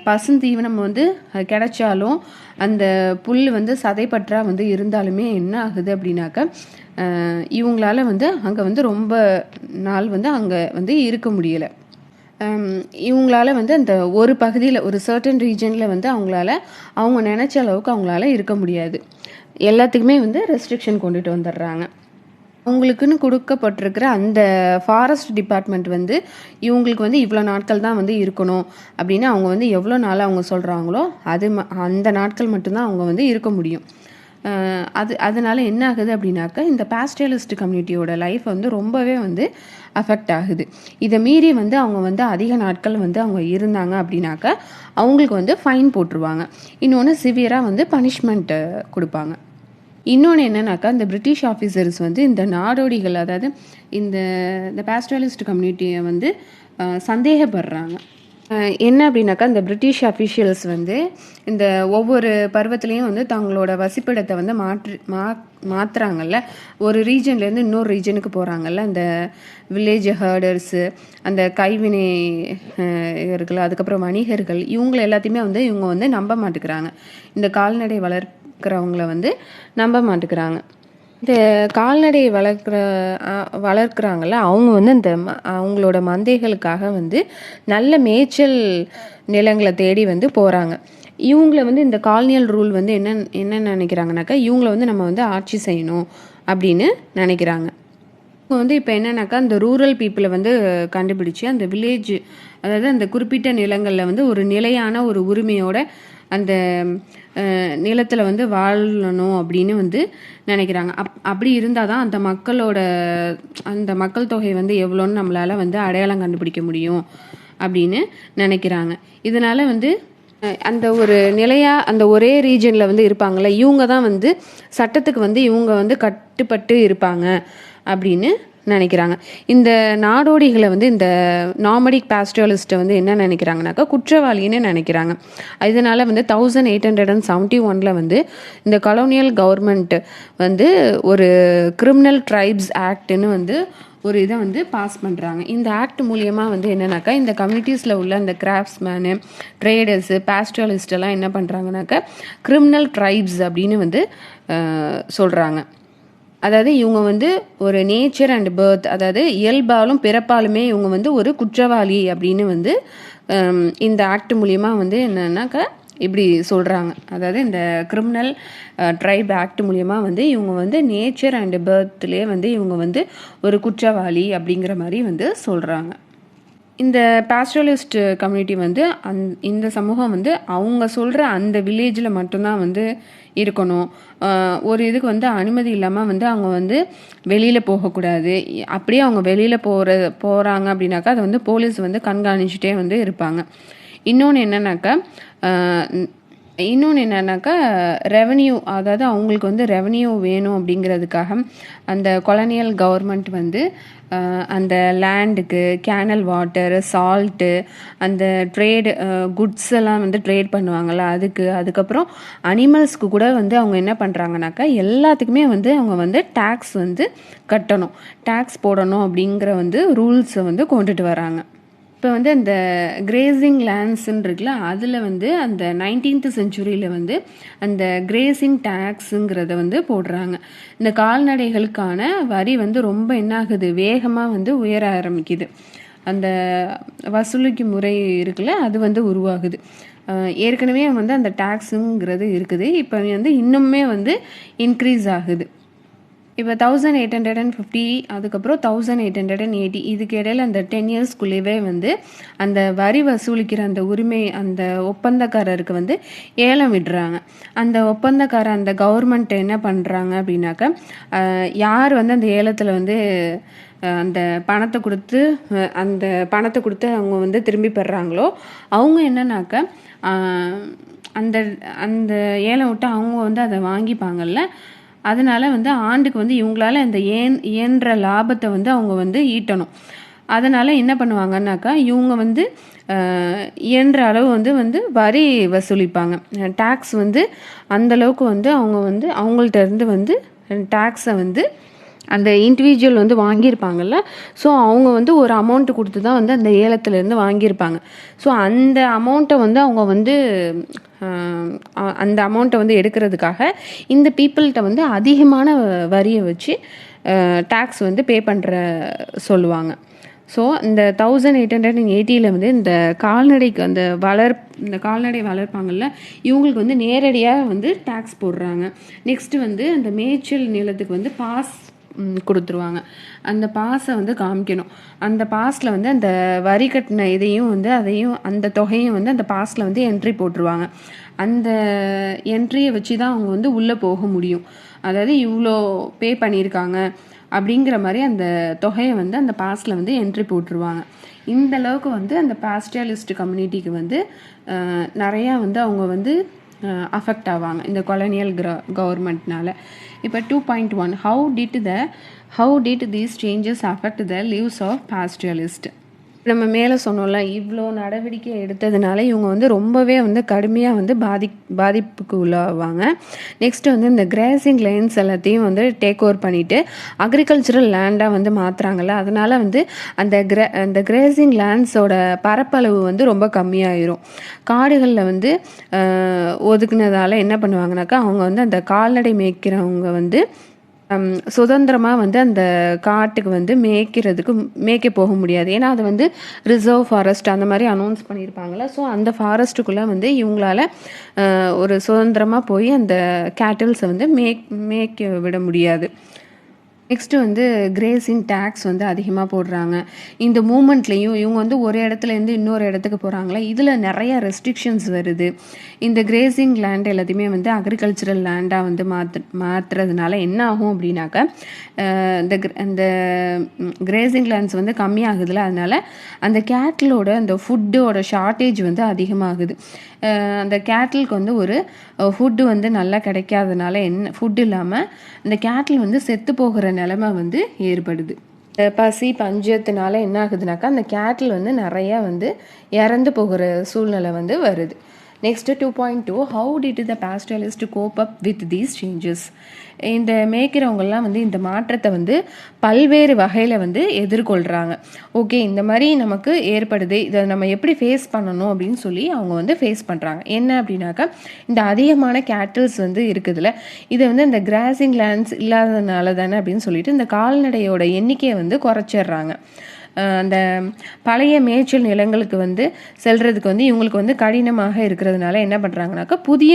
பசுந்தீவனம் வந்து கிடைச்சாலும் அந்த புல் வந்து சதைப்பற்றா வந்து இருந்தாலுமே என்ன ஆகுது அப்படின்னாக்கா, இவங்களால வந்து அங்கே வந்து ரொம்ப நாள் வந்து அங்கே வந்து இருக்க முடியலை. இவங்களால வந்து அந்த ஒரு பகுதியில், ஒரு சர்டன் ரீஜனில் வந்து அவங்க நினச்ச அளவுக்கு அவங்களால இருக்க முடியாது. எல்லாத்துக்குமே வந்து ரெஸ்ட்ரிக்ஷன் கொண்டுட்டு வந்துடுறாங்க. அவங்களுக்குன்னு கொடுக்கப்பட்டிருக்கிற அந்த ஃபாரஸ்ட் டிபார்ட்மெண்ட் வந்து இவங்களுக்கு வந்து இவ்வளோ நாட்கள் தான் வந்து இருக்கணும் அப்படின்னு அவங்க வந்து எவ்வளோ நாள் அவங்க சொல்கிறாங்களோ அந்த நாட்கள் மட்டும்தான் அவங்க வந்து இருக்க முடியும். அதனால என்ன ஆகுது அப்படின்னாக்கா, இந்த பாஸ்டரலிஸ்ட் கம்யூனிட்டியோட லைஃப் வந்து ரொம்பவே வந்து அஃபெக்ட் ஆகுது. இதை மீறி வந்து அவங்க வந்து அதிக நாட்கள் வந்து அவங்க இருந்தாங்க அப்படின்னாக்கா அவங்களுக்கு வந்து ஃபைன் போட்டுருவாங்க. இன்னொன்று சிவியராக வந்து பனிஷ்மெண்ட்டு கொடுப்பாங்க. இன்னொன்று என்னன்னாக்கா, இந்த பிரிட்டிஷ் ஆஃபீஸர்ஸ் வந்து இந்த நாடோடிகள், அதாவது இந்த பாஸ்டரலிஸ்ட் கம்யூனிட்டியை வந்து சந்தேகப்படுறாங்க. என்ன அப்படின்னாக்கா இந்த பிரிட்டிஷ் அஃபிஷியல்ஸ் வந்து இந்த ஒவ்வொரு பருவத்துலேயும் வந்து தங்களோட வசிப்பிடத்தை வந்து மாற்றுறாங்கல்ல, ஒரு ரீஜன்லேருந்து இன்னொரு ரீஜனுக்கு போகிறாங்கல்ல, அந்த வில்லேஜ் ஹர்டர்ஸு, அந்த கைவினை இவர்கள், அதுக்கப்புறம் வணிகர்கள், இவங்கள எல்லாத்தையுமே வந்து இவங்க வந்து நம்ப மாட்டேங்கிறாங்க. இந்த கால்நடை வளர்க்குறவங்கள வந்து நம்ப மாட்டேங்கிறாங்க. இந்த கால்நடை வளர்க்குறாங்கல்ல, அவங்க வந்து இந்த அவங்களோட மந்தைகளுக்காக வந்து நல்ல மேய்ச்சல் நிலங்களை தேடி வந்து போகிறாங்க. இவங்கள வந்து இந்த காலனியல் ரூல் வந்து என்ன நினைக்கிறாங்கனாக்கா, இவங்கள வந்து நம்ம வந்து ஆட்சி செய்யணும் அப்படின்னு நினைக்கிறாங்க. இப்போ வந்து இப்போ என்னன்னாக்கா, அந்த ரூரல் பீப்புளை வந்து கண்டுபிடிச்சி அந்த வில்லேஜ், அதாவது அந்த குறிப்பிட்ட நிலங்களில் வந்து ஒரு நிலையான ஒரு உரிமையோட அந்த நிலத்தில் வந்து வாழணும் அப்படின்னு வந்து நினைக்கிறாங்க. அப்படி இருந்தால் தான் அந்த மக்கள் தொகை வந்து எவ்வளோன்னு நம்மளால் வந்து அடையாளம் கண்டுபிடிக்க முடியும் அப்படின்னு நினைக்கிறாங்க. இதனால் வந்து அந்த ஒரு நிலையாக அந்த ஒரே ரீஜனில் வந்து இருப்பாங்கள்ல, இவங்க தான் வந்து சட்டத்துக்கு வந்து இவங்க வந்து கட்டுப்பட்டு இருப்பாங்க அப்படின்னு நினைக்கிறாங்க. இந்த நாடோடிகளை வந்து இந்த நாமடிக் பாஸ்டரலிஸ்ட்டை வந்து என்ன நினைக்கிறாங்கனாக்கா, குற்றவாளின்னு நினைக்கிறாங்க. இதனால் வந்து 1871 வந்து இந்த கொலோனியல் கவர்மெண்ட் வந்து ஒரு கிரிமினல் ட்ரைப்ஸ் ஆக்ட்னு வந்து ஒரு இதை வந்து பாஸ் பண்ணுறாங்க. இந்த ஆக்ட் மூலியமாக வந்து என்னன்னாக்கா, இந்த கம்யூனிட்டிஸில் உள்ள இந்த கிராஃப்ட்ஸ்மேனு, ட்ரேடர்ஸு, பாஸ்டரலிஸ்டெல்லாம் என்ன பண்ணுறாங்கனாக்கா, கிரிமினல் ட்ரைப்ஸ் அப்படின்னு வந்து சொல்கிறாங்க. அதாவது இவங்க வந்து ஒரு நேச்சர் அண்ட் பர்த், அதாவது இயல்பாலும் பிறப்பாலுமே இவங்க வந்து ஒரு குற்றவாளி அப்படின்னு வந்து இந்த ஆக்ட் மூலிமா வந்து என்னன்னாக்கா இப்படி சொல்கிறாங்க. அதாவது இந்த கிரிமினல் ட்ரைப் ஆக்ட் மூலிமா வந்து இவங்க வந்து நேச்சர் அண்ட் பர்த்லேயே வந்து இவங்க வந்து ஒரு குற்றவாளி அப்படிங்கிற மாதிரி வந்து சொல்கிறாங்க. இந்த பாஸ்டரலிஸ்ட் கம்யூனிட்டி வந்து இந்த சமூகம் வந்து அவங்க சொல்கிற அந்த வில்லேஜில் மட்டும்தான் வந்து இருக்கணும். ஒரு இதுக்கு வந்து அனுமதி இல்லாமல் வந்து அவங்க வந்து வெளியில் போகக்கூடாது. அப்படியே அவங்க வெளியில் போகிறாங்க அப்படின்னாக்கா அதை வந்து போலீஸ் வந்து கண்காணிச்சுட்டே வந்து இருப்பாங்க. இன்னொன்று என்னன்னாக்கா ரெவன்யூ, அதாவது அவங்களுக்கு வந்து ரெவன்யூ வேணும் அப்படிங்கிறதுக்காக அந்த கொலனியல் கவர்மெண்ட் வந்து அந்த லேண்டுக்கு கேனல் வாட்டர், சால்ட்டு, அந்த ட்ரேடு குட்ஸ் எல்லாம் வந்து ட்ரேட் பண்ணுவாங்கள்ல, அதுக்கப்புறம் அனிமல்ஸ்க்கு கூட வந்து அவங்க என்ன பண்ணுறாங்கனாக்கா, எல்லாத்துக்குமே வந்து அவங்க வந்து டேக்ஸ் வந்து கட்டணும், டேக்ஸ் போடணும் அப்படிங்கிற வந்து ரூல்ஸை வந்து கொண்டுட்டு வராங்க. இப்போ வந்து அந்த கிரேசிங் லேண்ட்ஸ்ன்னு இருக்குல்ல, அதில் வந்து அந்த 19th செஞ்சுரியில் வந்து அந்த கிரேசிங் டேக்ஸுங்கிறத வந்து போடுறாங்க. இந்த கால்நடைகளுக்கான வரி வந்து ரொம்ப என்னாகுது, வேகமாக வந்து உயர ஆரம்பிக்குது. அந்த வசூலிக்கும் முறை இருக்குல்ல, அது வந்து உருவாகுது. ஏற்கனவே வந்து அந்த டேக்ஸுங்கிறது இருக்குது, இப்போ வந்து இன்னுமே வந்து இன்க்ரீஸ் ஆகுது. இப்போ 1850, அதுக்கப்புறம் 1880, இதுக்கு இடையில அந்த 10 இயர்ஸ்க்குள்ளேயே வந்து அந்த வரி வசூலிக்கிற அந்த உரிமை அந்த ஒப்பந்தக்காரருக்கு வந்து ஏலம் விடுறாங்க. அந்த ஒப்பந்தக்காரர் அந்த கவர்மெண்ட் என்ன பண்ணுறாங்க அப்படின்னாக்கா, யார் வந்து அந்த ஏலத்தில் வந்து அந்த பணத்தை கொடுத்து அவங்க வந்து திரும்பி பெறாங்களோ அவங்க என்னன்னாக்கா அந்த அந்த ஏலம் விட்டு அவங்க வந்து அதை வாங்கிப்பாங்கல்ல, அதனால் வந்து ஆண்டுக்கு வந்து இவங்களால அந்த இயன்ற லாபத்தை வந்து அவங்க வந்து ஈட்டணும். அதனால் என்ன பண்ணுவாங்கன்னாக்கா, இவங்க வந்து இயன்ற அளவு வந்து வரி வசூலிப்பாங்க. டேக்ஸ் வந்து அந்தளவுக்கு வந்து அவங்க வந்து அவங்கள்ட்ட இருந்து வந்து டேக்ஸை வந்து அந்த இண்டிவிஜுவல் வந்து வாங்கியிருப்பாங்கல்ல, ஸோ அவங்க வந்து ஒரு அமௌண்ட்டு கொடுத்து தான் வந்து அந்த ஏலத்துலேருந்து வாங்கியிருப்பாங்க. ஸோ அந்த அமௌண்ட்டை வந்து அவங்க வந்து அந்த அமௌண்ட்டை வந்து எடுக்கிறதுக்காக இந்த பீப்புள்கிட்ட வந்து அதிகமான வரியை வச்சு டேக்ஸ் வந்து பே பண்ணுற சொல்லுவாங்க. ஸோ இந்த 1880 வந்து இந்த கால்நடை வளர்ப்பாங்கள்ல, இவங்களுக்கு வந்து நேரடியாக வந்து டேக்ஸ் போடுறாங்க. நெக்ஸ்ட்டு வந்து அந்த மேய்ச்சல் நிலத்துக்கு வந்து பாஸ் கொடுத்துருவாங்க. அந்த பாஸை வந்து காமிக்கணும். அந்த பாஸில் வந்து அந்த வரி கட்டின அதையும் அந்த தொகையும் வந்து அந்த பாஸில் வந்து என்ட்ரி போட்டுருவாங்க. அந்த என்ட்ரியை வச்சு தான் அவங்க வந்து உள்ளே போக முடியும். அதாவது இவ்வளோ பே பண்ணியிருக்காங்க அப்படிங்கிற மாதிரி அந்த தொகையை வந்து அந்த பாஸில் வந்து என்ட்ரி போட்டுருவாங்க. இந்த அளவுக்கு வந்து அந்த பாஸ்டரலிஸ்ட் கம்யூனிட்டிக்கு வந்து நிறையா வந்து அவங்க வந்து அஃபெக்ட் ஆவாங்க இந்த கொலோனியல் கவர்மெண்ட்னால. இப்போ 2.1 how did these changes affect the lives of pastoralists? நம்ம மேலே சொன்னோம்ல, இவ்வளோ நடவடிக்கை எடுத்ததுனால இவங்க வந்து ரொம்பவே வந்து கடுமையாக வந்து பாதிப்புக்கு உள்ளாவாங்க. நெக்ஸ்ட் வந்து இந்த கிராசிங் லேண்ட்ஸ் எல்லாத்தையும் வந்து டேக் ஓவர் பண்ணிவிட்டு அக்ரிகல்ச்சரல் லேண்டாக வந்து மாற்றுறாங்கல்ல, அதனால் வந்து அந்த கிரேசிங் லேண்ட்ஸோட பரப்பளவு வந்து ரொம்ப கம்மியாயிரும். காடுகளில் வந்து ஒதுக்குனதால என்ன பண்ணுவாங்கனாக்கா, அவங்க வந்து அந்த கால்நடை மேய்க்கிறவங்க வந்து சுதந்திரமாக வந்து அந்த காட்டுக்கு வந்து மேய்க்க போக முடியாது. ஏன்னா அது வந்து ரிசர்வ் ஃபாரஸ்ட் அந்த மாதிரி அனௌன்ஸ் பண்ணியிருப்பாங்களா. ஸோ அந்த ஃபாரஸ்ட்டுக்குள்ளே வந்து இவங்களால ஒரு சுதந்திரமாக போய் அந்த கேட்டில்ஸை வந்து மேய்க்க விட முடியாது. நெக்ஸ்ட்டு வந்து கிரேசிங் டேக்ஸ் வந்து அதிகமாக போடுறாங்க. இந்த மூமெண்ட்லேயும் இவங்க வந்து ஒரு இடத்துலேருந்து இன்னொரு இடத்துக்கு போகிறாங்களா, இதில் நிறையா ரெஸ்ட்ரிக்ஷன்ஸ் வருது. இந்த கிரேசிங் லேண்ட் எல்லாத்தையுமே வந்து அக்ரிகல்ச்சரல் லேண்டாக வந்து மாற்றுறதுனால என்ன ஆகும் அப்படின்னாக்கா, இந்த கிரேசிங் லேண்ட்ஸ் வந்து கம்மியாகுதுல, அதனால் அந்த கேட்டிலோட அந்த ஃபுட்டோட ஷார்ட்டேஜ் வந்து அதிகமாகுது. அந்த கேட்டிலுக்கு வந்து ஒரு ஃபுட்டு வந்து நல்லா கிடைக்காதனால ஃபுட் இல்லாமல் இந்த கேட்டில் வந்து செத்து போகிற நிலைமை வந்து ஏற்படுது. பசி பஞ்சத்தினால என்ன ஆகுதுனாக்கா, அந்த கேட்டில் வந்து நிறையா வந்து இறந்து போகிற சூழ்நிலை வந்து வருது. Next 2.2 how did the pastoralist cope up with these changes. இந்த மேய்க்கிறவங்கெல்லாம் வந்து இந்த மாற்றத்தை வந்து பல்வேறு வகையில் வந்து எதிர்கொள்கிறாங்க. ஓகே, இந்த மாதிரி நமக்கு ஏற்படுது, இதை நம்ம எப்படி ஃபேஸ் பண்ணணும் அப்படின்னு சொல்லி அவங்க வந்து ஃபேஸ் பண்ணுறாங்க. என்ன அப்படின்னாக்கா, இந்த அதிகமான கேட்டில்ஸ் வந்து இருக்குதுல்ல, இதை வந்து இந்த கிராசிங் லேண்ட்ஸ் இல்லாததுனால தானே அப்படின்னு சொல்லிட்டு இந்த கால்நடையோட எண்ணிக்கையை வந்து குறைச்சிடுறாங்க. அந்த பழைய மேய்ச்சல் நிலங்களுக்கு வந்து செல்றதுக்கு வந்து இவங்களுக்கு வந்து கடினமாக இருக்கிறதுனால என்ன பண்ணுறாங்கனாக்கா, புதிய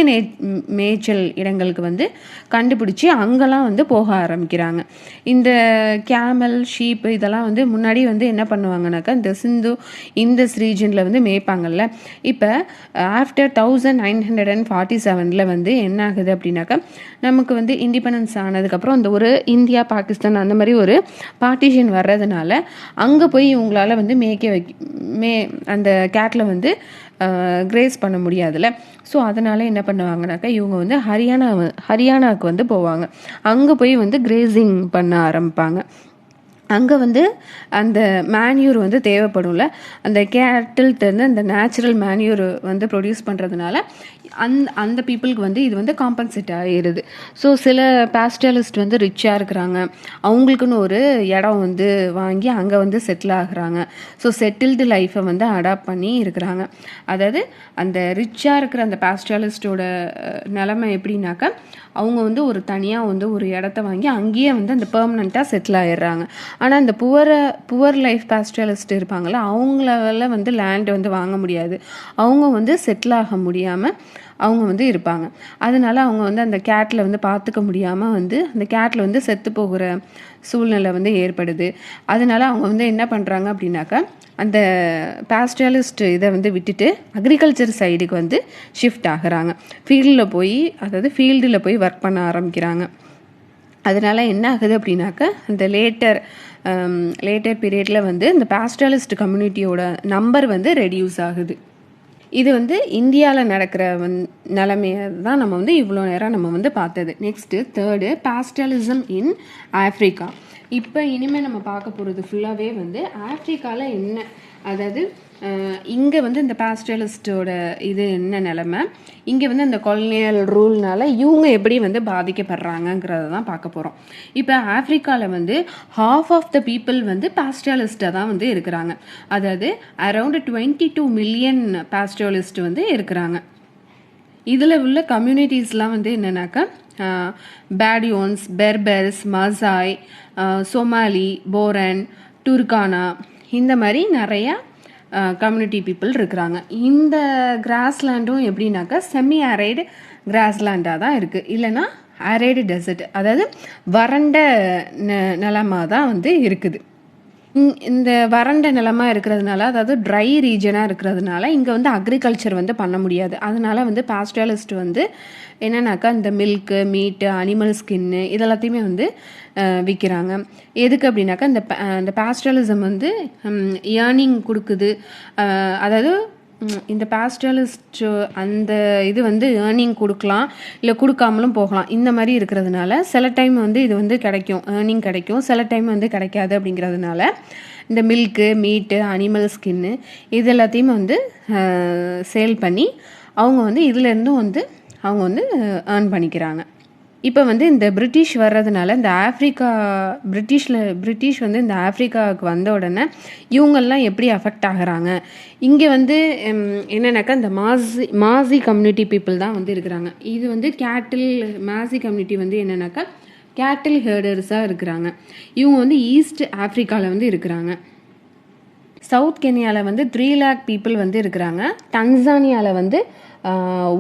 மேய்ச்சல் இடங்களுக்கு வந்து கண்டுபிடிச்சி அங்கெல்லாம் வந்து போக ஆரம்பிக்கிறாங்க. இந்த கேமல் ஷீப் இதெல்லாம் வந்து முன்னாடி வந்து என்ன பண்ணுவாங்கனாக்கா, இந்த இந்தஸ் ரீஜனில் வந்து மேய்ப்பாங்கல்ல. இப்போ ஆஃப்டர் 1947 வந்து என்ன ஆகுது அப்படின்னாக்கா, நமக்கு வந்து இண்டிபெண்டன்ஸ் ஆனதுக்கப்புறம் அந்த ஒரு இந்தியா பாகிஸ்தான் அந்த மாதிரி ஒரு பார்ட்டிஷன் வர்றதுனால அங்கே போய் இவங்களால வந்து அந்த கேட்டில் வந்து கிரேஸ் பண்ண முடியாதுல்ல. ஸோ அதனால் என்ன பண்ணுவாங்கனாக்கா, இவங்க வந்து ஹரியானாவுக்கு வந்து போவாங்க. அங்கே போய் வந்து கிரேசிங் பண்ண ஆரம்பிப்பாங்க. அங்கே வந்து அந்த மேன்யூர் வந்து தேவைப்படும்ல, அந்த கேட்டில்கிட்டருந்து அந்த நேச்சுரல் மேன்யூர் வந்து ப்ரொடியூஸ் பண்ணுறதுனால அந்த பீப்புளுக்கு வந்து இது வந்து காம்பன்சேட் ஆகிடுது. ஸோ சில பாஸ்டலிஸ்ட் வந்து ரிச்சாக இருக்கிறாங்க, அவங்களுக்குன்னு ஒரு இடம் வந்து வாங்கி அங்கே வந்து செட்டில் ஆகுறாங்க. ஸோ செட்டில்டு லைஃப்பை வந்து அடாப்ட் பண்ணி இருக்கிறாங்க. அதாவது அந்த ரிச்சாக இருக்கிற அந்த பாஸ்டலிஸ்டோட நிலைமை எப்படின்னாக்கா, அவங்க வந்து ஒரு தனியாக வந்து ஒரு இடத்த வாங்கி அங்கேயே வந்து அந்த பெர்மனண்ட்டாக செட்டில் ஆகிடுறாங்க. ஆனால் அந்த புவர் லைஃப் பாஸ்டலிஸ்ட் இருப்பாங்கள்ல, அவங்களால வந்து லேண்ட் வந்து வாங்க முடியாது, அவங்க வந்து செட்டில் ஆக முடியாமல் அவங்க வந்து இருப்பாங்க. அதனால அவங்க வந்து அந்த கேட்டில் வந்து பார்த்துக்க முடியாமல் வந்து அந்த கேட்டில் வந்து செத்து போகிற சூழ்நிலை வந்து ஏற்படுது. அதனால அவங்க வந்து என்ன பண்ணுறாங்க அப்படின்னாக்கா, அந்த பாஸ்டலிஸ்ட் இதை வந்து விட்டுட்டு அக்ரிகல்ச்சர் சைடுக்கு வந்து ஷிஃப்ட் ஆகுறாங்க. ஃபீல்டில் போய் ஒர்க் பண்ண ஆரம்பிக்கிறாங்க. அதனால என்ன ஆகுது அப்படின்னாக்கா, அந்த லேட்டர் பீரியடில் வந்து இந்த பாஸ்டலிஸ்ட் கம்யூனிட்டியோட நம்பர் வந்து ரெடியூஸ் ஆகுது. இது வந்து இந்தியாவில் நடக்கிற நிலைமையை தான் நம்ம வந்து இவ்வளோ நேரம் நம்ம வந்து பார்த்தது. Next third, pastoralism in Africa. இப்போ இனிமேல் நம்ம பார்க்க போகிறது ஃபுல்லாகவே வந்து ஆஃப்ரிக்காவில் என்ன, அதாவது இங்கே வந்து இந்த பாஸ்டலிஸ்டோட இது என்ன நிலைமை, இங்கே வந்து இந்த கொலனியல் ரூல்னால இவங்க எப்படி வந்து பாதிக்கப்படுறாங்கங்கிறத தான் பார்க்க போகிறோம். இப்போ ஆஃப்ரிக்காவில் வந்து ஹாஃப் ஆஃப் த பீப்புள் வந்து பாஸ்டலிஸ்ட்டாக தான் வந்து இருக்கிறாங்க. அதாவது அரௌண்ட் 22 மில்லியன் பாஸ்டலிஸ்ட் வந்து இருக்கிறாங்க. இதில் உள்ள கம்யூனிட்டிஸ்லாம் வந்து என்னென்னாக்கா, பேடியோன்ஸ், பெர்பர்ஸ், மசாய், சோமாலி, போரன், டுர்கானா, இந்த மாதிரி நிறையா கம்யூனிட்டி பீப்புள் இருக்கிறாங்க. இந்த கிராஸ்லேண்டும் எப்படின்னாக்கா செமி அரைடு கிராஸ்லேண்டாக தான் இருக்குது, இல்லைன்னா அரைடு டெசர்ட், அதாவது வறண்ட நிலமாக தான் வந்து இருக்குது. இந்த வறண்ட நிலமா இருக்கிறதுனால, அதாவது ட்ரை ரீஜனாக இருக்கிறதுனால இங்கே வந்து அக்ரிகல்ச்சர் வந்து பண்ண முடியாது. அதனால வந்து பாஸ்டலிஸ்ட் வந்து என்னன்னாக்கா, இந்த மில்க்கு, மீட்டு, அனிமல் ஸ்கின்னு இதெல்லாத்தையுமே வந்து விற்கிறாங்க. எதுக்கு அப்படின்னாக்கா, இந்த பாஸ்டலிசம் வந்து ஏர்னிங் கொடுக்குது. அதாவது இந்த பாஸ்டலிஸ்ட் அந்த இது வந்து ஏர்னிங் கொடுக்கலாம், இல்லை கொடுக்காமலும் போகலாம். இந்த மாதிரி இருக்கிறதுனால சில டைம் வந்து இது வந்து கிடைக்கும், ஏர்னிங் கிடைக்கும், சில டைம் வந்து கிடைக்காது. அப்படிங்கிறதுனால இந்த மில்க்கு, மீட்டு, அனிமல் ஸ்கின்னு இது எல்லாத்தையும் வந்து சேல் பண்ணி அவங்க வந்து இதுலேருந்தும் வந்து அவங்க வந்து ஏர்ன் பண்ணிக்கிறாங்க. இப்போ வந்து இந்த பிரிட்டிஷ் வர்றதுனால இந்த பிரிட்டிஷ் வந்து இந்த ஆஃப்ரிக்காவுக்கு வந்த உடனே இவங்கெல்லாம் எப்படி அஃபெக்ட் ஆகுறாங்க, இங்கே வந்து என்னென்னாக்கா இந்த மாசி கம்யூனிட்டி பீப்புள் தான் வந்து இருக்கிறாங்க. இது வந்து மாசி கம்யூனிட்டி வந்து என்னென்னாக்கா கேட்டில் ஹெர்டர்ஸாக இருக்கிறாங்க. இவங்க வந்து ஈஸ்ட் ஆஃப்ரிக்காவில் வந்து இருக்கிறாங்க. சவுத் கென்யாவில் வந்து 3 lakh பீப்புள் வந்து இருக்கிறாங்க. டன்சானியாவில் வந்து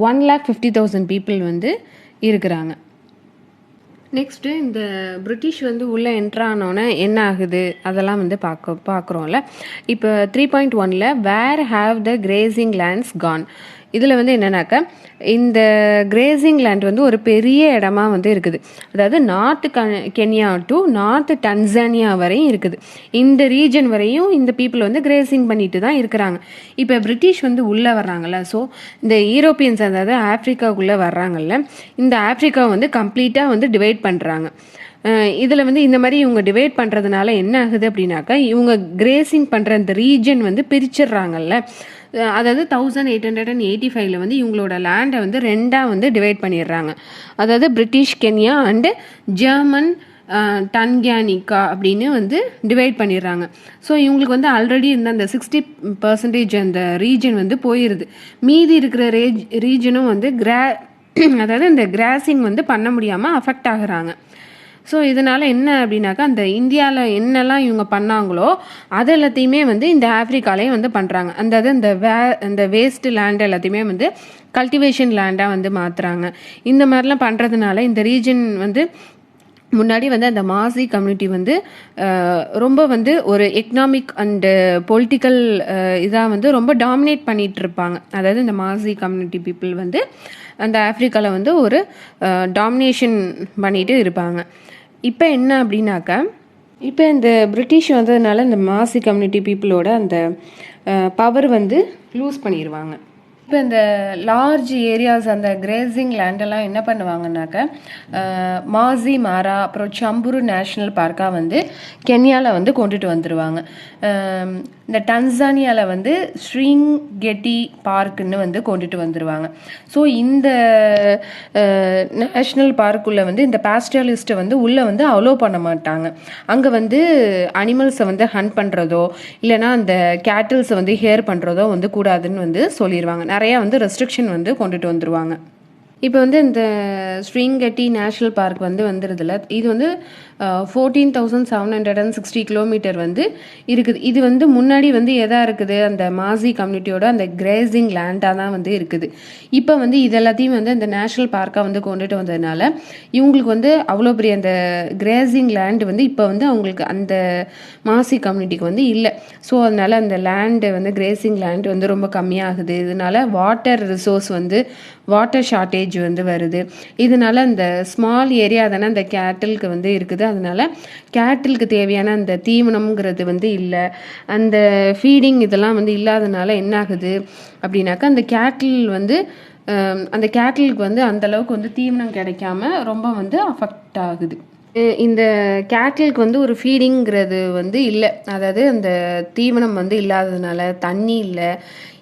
1,50,000 பீப்புள் வந்து இருக்கிறாங்க. நெக்ஸ்ட்டு இந்த பிரிட்டிஷ் வந்து உள்ளே என்ட்ரானோன்னே என்ன ஆகுது அதெல்லாம் வந்து பார்க்குறோம்ல. இப்போ 3.1ல் where have the grazing lands gone. இதில் வந்து என்னென்னாக்கா இந்த கிரேசிங் லேண்ட் வந்து ஒரு பெரிய இடமா வந்து இருக்குது. அதாவது north Kenya to north Tanzania வரையும் இருக்குது. இந்த ரீஜன் வரையும் இந்த பீப்புள் வந்து கிரேசிங் பண்ணிட்டு தான் இருக்கிறாங்க. இப்போ பிரிட்டிஷ் வந்து உள்ளே வர்றாங்கல்ல, ஸோ இந்த யூரோப்பியன்ஸ் அதாவது ஆஃப்ரிக்காவுக்குள்ளே வர்றாங்கல்ல, இந்த ஆஃப்ரிக்காவை வந்து கம்ப்ளீட்டாக வந்து டிவைட் பண்ணுறாங்க. இதில் வந்து இந்த மாதிரி இவங்க டிவைட் பண்ணுறதுனால என்ன ஆகுது அப்படின்னாக்கா இவங்க கிரேசிங் பண்ணுற இந்த ரீஜன் வந்து பிரிச்சிடுறாங்கல்ல. அதாவது 1885 வந்து இவங்களோட லேண்டை வந்து 2ஆக வந்து டிவைட் பண்ணிடுறாங்க. அதாவது பிரிட்டிஷ் கென்யா அண்டு ஜெர்மன் டன்கானிக்கா அப்படின்னு வந்து டிவைட் பண்ணிடுறாங்க. ஸோ இவங்களுக்கு வந்து ஆல்ரெடி இருந்த அந்த 60% அந்த ரீஜன் வந்து போயிடுது. மீதி இருக்கிற ரீஜனும் வந்து அதாவது இந்த கிராசிங் வந்து பண்ண முடியாமல் அஃபெக்ட் ஆகுறாங்க. ஸோ இதனால் என்ன அப்படின்னாக்கா அந்த இந்தியாவில் என்னெல்லாம் இவங்க பண்ணாங்களோ அது எல்லாத்தையுமே வந்து இந்த ஆஃப்ரிக்காலேயும் வந்து பண்ணுறாங்க. அந்த வேஸ்ட் லேண்ட் எல்லாத்தையுமே வந்து கல்டிவேஷன் லேண்டாக வந்து மாற்றுறாங்க. இந்த மாதிரிலாம் பண்ணுறதுனால இந்த ரீஜன் வந்து முன்னாடி வந்து அந்த மாசி கம்யூனிட்டி வந்து ரொம்ப வந்து ஒரு எக்கனாமிக் அண்டு பொலிட்டிக்கல் இதாக வந்து ரொம்ப டாமினேட் பண்ணிகிட்டு இருப்பாங்க. அதாவது இந்த மாசி கம்யூனிட்டி பீப்புள் வந்து அந்த ஆஃப்ரிக்காவில் வந்து ஒரு டாமினேஷன் பண்ணிட்டு இருப்பாங்க. இப்போ என்ன அப்படின்னாக்கா இப்போ இந்த பிரிட்டிஷ் வந்ததுனால இந்த மாசி கம்யூனிட்டி பீப்புளோட அந்த பவர் வந்து லூஸ் பண்ணிடுவாங்க. இப்போ இந்த லார்ஜ் ஏரியாஸ் அந்த கிரேசிங் லேண்டெல்லாம் என்ன பண்ணுவாங்கன்னாக்க மாசி மாரா அப்புறம் சம்புரு நேஷ்னல் பார்க்காக வந்து கென்யாவில் வந்து கொண்டுட்டு வந்துடுவாங்க. இந்த டன்சானியாவில் வந்து ஸ்ரீங்கெட்டி பார்க்குன்னு வந்து கொண்டுட்டு வந்துடுவாங்க. ஸோ இந்த நேஷ்னல் பார்க்குள்ளே வந்து இந்த பாஸ்டலிஸ்ட்டை வந்து உள்ளே வந்து அலோவ் பண்ண மாட்டாங்க. அங்கே வந்து அனிமல்ஸை வந்து ஹண்ட் பண்ணுறதோ இல்லைனா அந்த கேட்டில்ஸை வந்து ஹேர் பண்ணுறதோ வந்து கூடாதுன்னு வந்து சொல்லிடுவாங்க. நிறையா வந்து ரெஸ்ட்ரிக்ஷன் வந்து கொண்டுட்டு வந்துடுவாங்க. இப்போ வந்து இந்த ஸ்ரீங்கெட்டி நேஷ்னல் பார்க் வந்து வந்துடுதுல, இது வந்து 14,760 கிலோமீட்டர் வந்து இருக்குது. இது வந்து முன்னாடி வந்து எதாக இருக்குது அந்த மாசி கம்யூனிட்டியோட அந்த கிரேசிங் லேண்டாக தான் வந்து இருக்குது. இப்போ வந்து இது எல்லாத்தையும் வந்து அந்த நேஷ்னல் பார்க்காக வந்து கொண்டுட்டு வந்ததுனால இவங்களுக்கு வந்து அவ்வளோ பெரிய அந்த கிரேசிங் லேண்டு வந்து இப்போ வந்து அவங்களுக்கு அந்த மாசி கம்யூனிட்டிக்கு வந்து இல்லை. ஸோ அதனால் அந்த லேண்டு வந்து கிரேசிங் லேண்டு வந்து ரொம்ப கம்மியாகுது. இதனால வாட்டர் ரிசோர்ஸ் வந்து வாட்டர் ஷார்ட்டேஜ் வந்து வருது. இதனால அந்த ஸ்மால் ஏரியா தானே அந்த கேட்டிலுக்கு வந்து இருக்குது. அதனால கேட்டிலுக்கு தேவையான அந்த தீவனம்ங்கிறது வந்து இல்லை. அந்த ஃபீடிங் இதெல்லாம் வந்து இல்லாதனால என்ன ஆகுது அப்படின்னாக்கா அந்த கேட்டிலுக்கு வந்து அந்தளவுக்கு வந்து தீவனம் கிடைக்காம ரொம்ப வந்து அஃபெக்ட் ஆகுது. இந்த கேட்டிலுக்கு வந்து ஒரு ஃபீடிங்கிறது வந்து இல்லை. அதாவது அந்த தீவனம் வந்து இல்லாததுனால தண்ணி இல்லை.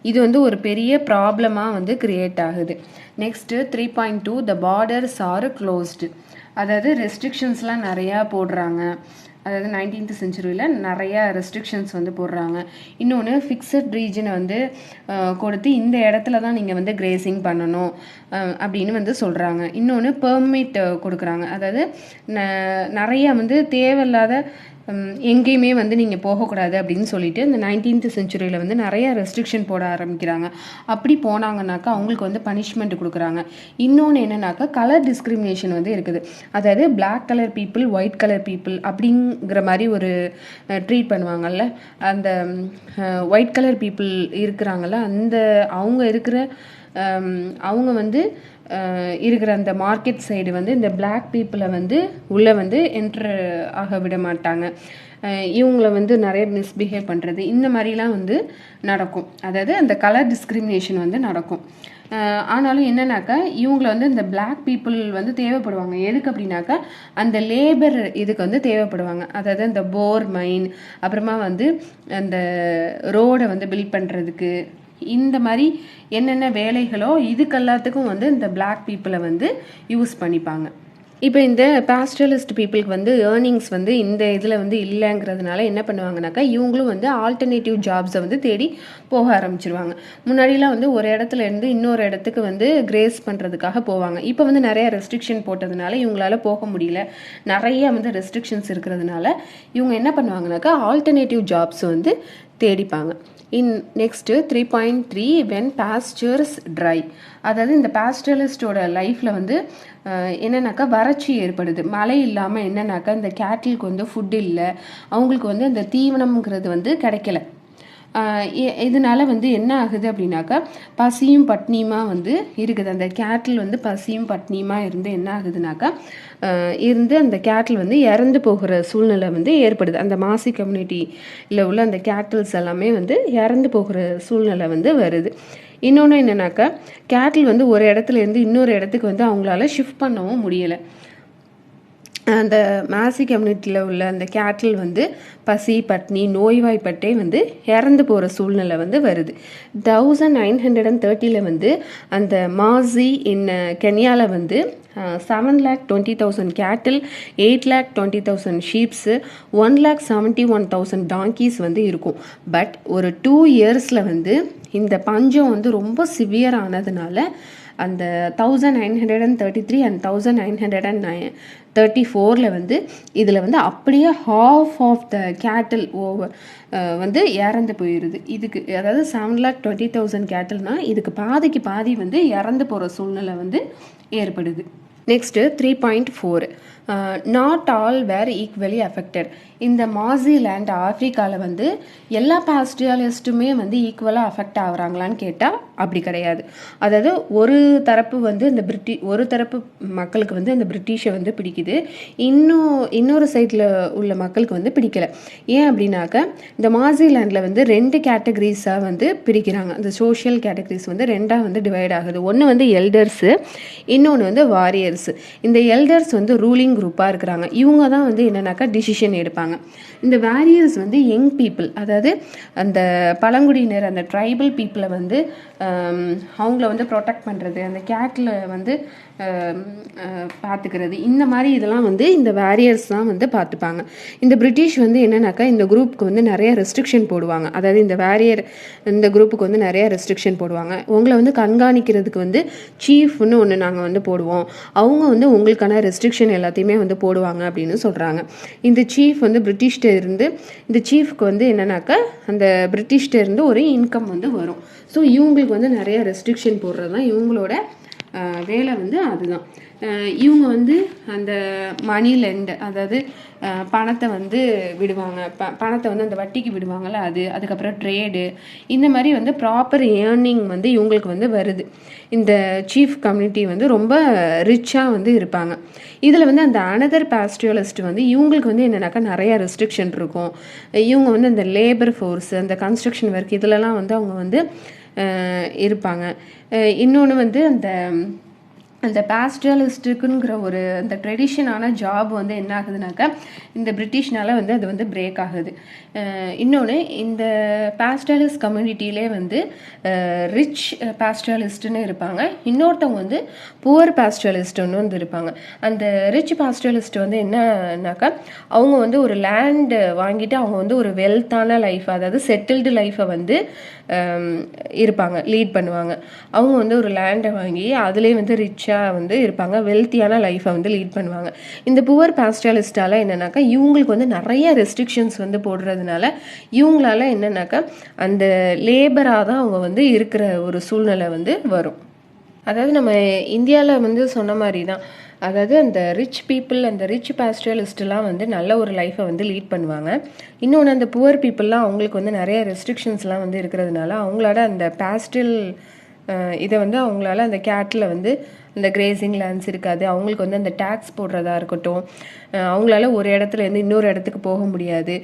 இது வந்து ஒரு பெரிய ப்ராப்ளமாக வந்து கிரியேட் ஆகுது. Next 3.2 the borders are closed. அதாவது ரெஸ்ட்ரிக்ஷன்ஸ்லாம் நிறையா போடுறாங்க. அதாவது 19th செஞ்சுரியில் நிறையா ரெஸ்ட்ரிக்ஷன்ஸ் வந்து போடுறாங்க. இன்னொன்று ஃபிக்ஸட் ரீஜனை வந்து கொடுத்து இந்த இடத்துல தான் நீங்கள் வந்து கிரேசிங் பண்ணணும் அப்படின்னு வந்து சொல்கிறாங்க. இன்னொன்று பெர்மிட் கொடுக்குறாங்க. அதாவது நிறையா வந்து தேவையில்லாத எங்கேயுமே வந்து நீங்கள் போகக்கூடாது அப்படின்னு சொல்லிட்டு இந்த 19th செஞ்சுரியில் வந்து நிறைய ரெஸ்ட்ரிக்ஷன் போட ஆரம்பிக்கிறாங்க. அப்படி போனாங்கன்னாக்கா அவங்களுக்கு வந்து பனிஷ்மெண்ட் கொடுக்குறாங்க. இன்னொன்று என்னன்னாக்கா கலர் டிஸ்கிரிமினேஷன் வந்து இருக்குது. அதாவது black colour people, white colour people அப்படிங்கிற மாதிரி ஒரு ட்ரீட் பண்ணுவாங்கல்ல. அந்த ஒயிட் கலர் பீப்புள் இருக்கிறாங்கல்ல, அவங்க வந்து இருக்கிற அந்த மார்க்கெட் சைடு வந்து இந்த பிளாக் பீப்புளை வந்து உள்ளே வந்து என்ட்ரு ஆக விட மாட்டாங்க. இவங்கள வந்து நிறைய மிஸ்பிஹேவ் பண்ணுறது இந்த மாதிரிலாம் வந்து நடக்கும். அதாவது அந்த கலர் டிஸ்கிரிமினேஷன் வந்து நடக்கும். ஆனாலும் என்னன்னாக்கா இவங்களை வந்து இந்த பிளாக் பீப்புள் வந்து தேவைப்படுவாங்க. எதுக்கு அப்படின்னாக்கா அந்த லேபர் இதுக்கு வந்து தேவைப்படுவாங்க. அதாவது அந்த போர் மைன், அப்புறமா வந்து அந்த ரோடை வந்து பில்ட் பண்ணுறதுக்கு, இந்த மாதிரி என்னென்ன வேலைகளோ இதுக்கெல்லாத்துக்கும் வந்து இந்த பிளாக் பீப்புளை வந்து யூஸ் பண்ணிப்பாங்க. இப்போ இந்த பாஸ்டலிஸ்ட் பீப்புளுக்கு வந்து ஏர்னிங்ஸ் வந்து இந்த இதில் வந்து இல்லைங்கிறதுனால என்ன பண்ணுவாங்கனாக்கா இவங்களும் வந்து ஆல்டர்னேட்டிவ் ஜாப்ஸை வந்து தேடி போக ஆரம்பிச்சிருவாங்க. முன்னாடிலாம் வந்து ஒரு இடத்துல இருந்து இன்னொரு இடத்துக்கு வந்து கிரேஸ் பண்ணுறதுக்காக போவாங்க. இப்போ வந்து நிறைய ரெஸ்ட்ரிக்ஷன் போட்டதுனால இவங்களால போக முடியல. நிறைய வந்து ரெஸ்ட்ரிக்ஷன்ஸ் இருக்கிறதுனால இவங்க என்ன பண்ணுவாங்கனாக்கா ஆல்டர்னேட்டிவ் ஜாப்ஸ் வந்து தேடிப்பாங்க. Next 3.3 when pastures dry. அதாவது இந்த பாஸ்டலிஸ்டோட லைஃப்பில் வந்து என்னன்னாக்கா வறட்சி ஏற்படுது. மழை இல்லாமல் என்னன்னாக்கா இந்த கேட்டிலுக்கு வந்து ஃபுட் இல்லை, அவங்களுக்கு வந்து அந்த தீவனம்ங்கிறது வந்து கிடைக்கல. இதனால வந்து என்ன ஆகுது அப்படின்னாக்கா பசியும் பட்னியுமா வந்து இருக்குது. அந்த கேட்டில் வந்து பசியும் பட்னியுமா இருந்து என்ன ஆகுதுனாக்கா இருந்து அந்த கேட்டில் வந்து இறந்து போகிற சூழ்நிலை வந்து ஏற்படுது. அந்த மாசி கம்யூனிட்டியில் உள்ள அந்த கேட்டில்ஸ் எல்லாமே வந்து இறந்து போகிற சூழ்நிலை வந்து வருது. இன்னொன்று என்னன்னாக்கா கேட்டில் வந்து ஒரு இடத்துல இருந்து இன்னொரு இடத்துக்கு வந்து அவங்களால ஷிஃப்ட் பண்ணவும் முடியலை. அந்த மாசி கம்யூனிட்டியில் உள்ள அந்த கேட்டில் வந்து பசி பட்னி நோய்வாய்ப்பட்டே வந்து இறந்து போகிற சூழ்நிலை வந்து வருது. 1930 வந்து அந்த மாசி கென்யாவில் வந்து 7,20,000 கேட்டில், 8,20,000 ஷீப்ஸு, 1,71,000 டாங்கீஸ் வந்து இருக்கும். பட் ஒரு 2 இயர்ஸில் வந்து இந்த பஞ்சம் வந்து ரொம்ப சிவியர் ஆனதுனால அந்த 1933 அண்ட் 1934 வந்து இதில் வந்து அப்படியே ஹாஃப் ஆஃப் த கேட்டில் வந்து இறந்து போயிடுது. இதுக்கு அதாவது 7,20,000 கேட்டில்னால் இதுக்கு பாதிக்கு பாதி வந்து இறந்து போகிற சூழ்நிலை வந்து ஏற்படுது. Next 3.4 not all were equally affected. இந்த மாசிலேண்ட் ஆஃப்ரிக்காவில் வந்து எல்லா பாஸ்டியாலிஸ்ட்டுமே வந்து ஈக்குவலாக அஃபெக்ட் ஆகுறாங்களான்னு கேட்டால் அப்படி கிடையாது. அதாவது ஒரு தரப்பு வந்து இந்த ஒரு தரப்பு மக்களுக்கு வந்து இந்த பிரிட்டிஷை வந்து பிடிக்குது, இன்னொரு சைடில் உள்ள மக்களுக்கு வந்து பிடிக்கல. ஏன் அப்படின்னாக்க இந்த மாசிலேண்டில் வந்து 2 கேட்டகரிஸாக வந்து பிரிக்கிறாங்க. அந்த சோஷியல் கேட்டகரிஸ் வந்து 2ஆக வந்து டிவைட் ஆகுது. ஒன்று வந்து எல்டர்ஸு, இன்னொன்று வந்து வாரியர்ஸு. இந்த எல்டர்ஸ் வந்து ரூலிங் குரூப்பாக இருக்கிறாங்க. இவங்க தான் வந்து என்னன்னாக்கா டிசிஷன் எடுப்பாங்க. இந்த வாரியர்ஸ் வந்து யங் பீப்புள், அதாவது அந்த பழங்குடியினர் அந்த ட்ரைபல் பீப்புளை வந்து அவங்கள வந்து ப்ரொடெக்ட் பண்ணுறது, அந்த கேட்டில் வந்து பார்த்துக்கிறது, இந்த மாதிரி இதெல்லாம் வந்து இந்த வாரியர்ஸ் தான் வந்து பார்த்துப்பாங்க. இந்த பிரிட்டிஷ் வந்து என்னன்னாக்கா இந்த குரூப்புக்கு வந்து நிறைய ரெஸ்ட்ரிக்ஷன் போடுவாங்க. அதாவது இந்த குரூப்புக்கு வந்து நிறைய ரெஸ்ட்ரிக்ஷன் போடுவாங்க. உங்களை வந்து கண்காணிக்கிறதுக்கு வந்து சீஃப்னு ஒன்று நாங்கள் வந்து போடுவோம், அவங்க வந்து உங்களுக்கான ரெஸ்ட்ரிக்ஷன் எல்லாத்தையுமே வந்து போடுவாங்க அப்படின்னு சொல்கிறாங்க. இந்த சீஃப் வந்து பிரிட்டிஷ்ட இருந்து இந்த சீஃப்க்கு வந்து என்னன்னாக்கா அந்த பிரிட்டிஷ்ட இருந்து ஒரு இன்கம் வந்து வரும். ஸோ இவங்களுக்கு வந்து நிறைய ரெஸ்ட்ரிக்ஷன் போடுறது தான் இவங்களோட வேலை வந்து அதுதான். இவங்க வந்து அந்த மணி லெண்ட், அதாவது பணத்தை வந்து விடுவாங்க, பணத்தை வந்து அந்த வட்டிக்கு விடுவாங்கள்ல அதுக்கப்புறம் ட்ரேடு, இந்த மாதிரி வந்து ப்ராப்பர் ஏர்னிங் வந்து இவங்களுக்கு வந்து வருது. இந்த சீஃப் கம்யூனிட்டி வந்து ரொம்ப ரிச்சாக வந்து இருப்பாங்க. இதில் வந்து அந்த அனதர் பாஸ்டியலிஸ்ட் வந்து இவங்களுக்கு வந்து என்னன்னாக்கா நிறையா ரெஸ்ட்ரிக்ஷன் இருக்கும். இவங்க வந்து அந்த லேபர் ஃபோர்ஸ், அந்த கன்ஸ்ட்ரக்ஷன் ஒர்க் இதிலலாம் வந்து அவங்க வந்து இருப்பாங்க. இன்னொன்று வந்து அந்த பாஸ்டலிஸ்ட்டுக்குங்கிற ஒரு அந்த ட்ரெடிஷனான ஜாப் வந்து என்ன ஆகுதுனாக்கா இந்த பிரிட்டிஷ்னால வந்து அது வந்து பிரேக் ஆகுது. இன்னொன்று இந்த பாஸ்டலிஸ்ட் கம்யூனிட்டியிலே வந்து ரிச் பாஸ்டலிஸ்ட்டுன்னு இருப்பாங்க, இன்னொருத்தவங்க வந்து புவர் பாஸ்டலிஸ்ட்டுன்னு வந்து இருப்பாங்க. அந்த ரிச் பாஸ்டலிஸ்ட் வந்து என்னன்னாக்கா அவங்க வந்து ஒரு லேண்டு வாங்கிட்டு அவங்க வந்து ஒரு வெல்த்தான லைஃப், அதாவது செட்டில்டு லைஃப்பை வந்து இருப்பாங்க, லீட் பண்ணுவாங்க. அவங்க வந்து ஒரு லேண்டை வாங்கி அதுலேயே வந்து ரிச்சாக வந்து இருப்பாங்க, வெல்த்தியான லைஃப்பை வந்து லீட் பண்ணுவாங்க. இந்த புவர் பாஸ்டலிஸ்டால் என்னன்னாக்கா இவங்களுக்கு வந்து நிறைய ரெஸ்ட்ரிக்ஷன்ஸ் வந்து போடுறதுனால இவங்களால என்னன்னாக்கா அந்த லேபராக தான் அவங்க வந்து இருக்கிற ஒரு சூழ்நிலை வந்து வரும். அதாவது நம்ம இந்தியாவில் வந்து சொன்ன மாதிரி தான், அதாவது அந்த ரிச் பீப்புள், அந்த ரிச் பாஸ்டலிஸ்ட்லாம் வந்து நல்ல ஒரு லைஃப்பை வந்து லீட் பண்ணுவாங்க. இன்னொன்று அந்த புவர் பீப்புளெலாம் அவங்களுக்கு வந்து நிறைய ரெஸ்ட்ரிக்ஷன்ஸ்லாம் வந்து இருக்கிறதுனால அவங்களால அந்த பாஸ்டல் இதை வந்து அவங்களால அந்த கேட்டில் வந்து இந்த கிரேசிங் லேண்ட்ஸ் இருக்காது. அவங்களுக்கு வந்து அந்த டேக்ஸ் போடுறதா இருக்கட்டும், அவங்களால ஒரு இடத்துலேருந்து இன்னொரு இடத்துக்கு போக முடியாது.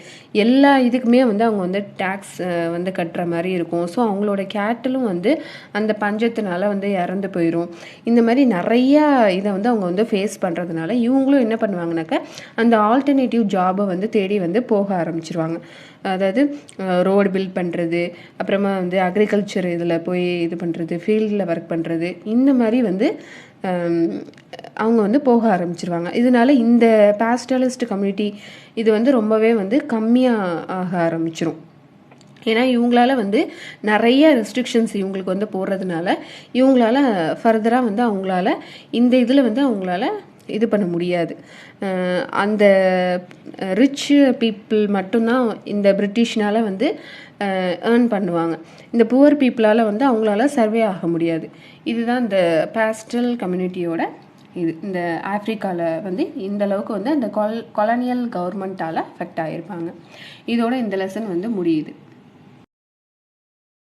எல்லா இதுக்குமே வந்து அவங்க வந்து டேக்ஸ் வந்து கட்டுற மாதிரி இருக்கும். ஸோ அவங்களோட கேட்டலும் வந்து அந்த பஞ்சத்தினால வந்து இறந்து போயிடும். இந்த மாதிரி நிறையா இதை வந்து அவங்க வந்து ஃபேஸ் பண்ணுறதுனால இவங்களும் என்ன பண்ணுவாங்கனாக்கா அந்த ஆல்டர்னேட்டிவ் ஜாபை வந்து தேடி வந்து போக ஆரம்பிச்சிருவாங்க. அதாவது ரோடு பில்ட் பண்ணுறது, அப்புறமா வந்து அக்ரிகல்ச்சர் இதில் போய் இது பண்ணுறது, ஃபீல்டில் ஒர்க் பண்ணுறது, இந்த மாதிரி வந்து அவங்க வந்து போக ஆரம்பிச்சிருவாங்க. இதனால இந்த பாஸ்டலிஸ்ட் கம்யூனிட்டி இது வந்து ரொம்பவே வந்து கம்மியாக ஆக ஆரம்பிச்சிரும். ஏன்னா இவங்களால வந்து நிறைய ரெஸ்ட்ரிக்ஷன்ஸ் இவங்களுக்கு வந்து போடுறதுனால இவங்களால ஃபர்தராக வந்து அவங்களால இந்த இதில் வந்து அவங்களால இது பண்ண முடியாது. அந்த ரிச் பீப்புள் மட்டும்தான் இந்த பிரிட்டிஷ்னால் வந்து ஏர்ன் பண்ணுவாங்க. இந்த புவர் பீப்புளால் வந்து அவங்களால சர்வே ஆக முடியாது. இதுதான் இந்த பாஸ்டல் கம்யூனிட்டியோட இது. இந்த ஆப்ரிக்காவில் வந்து இந்த அளவுக்கு வந்து அந்த கொலனியல் கவர்மெண்ட்டால் அஃபெக்ட் ஆகியிருப்பாங்க. இதோட இந்த லெசன் வந்து முடியுது.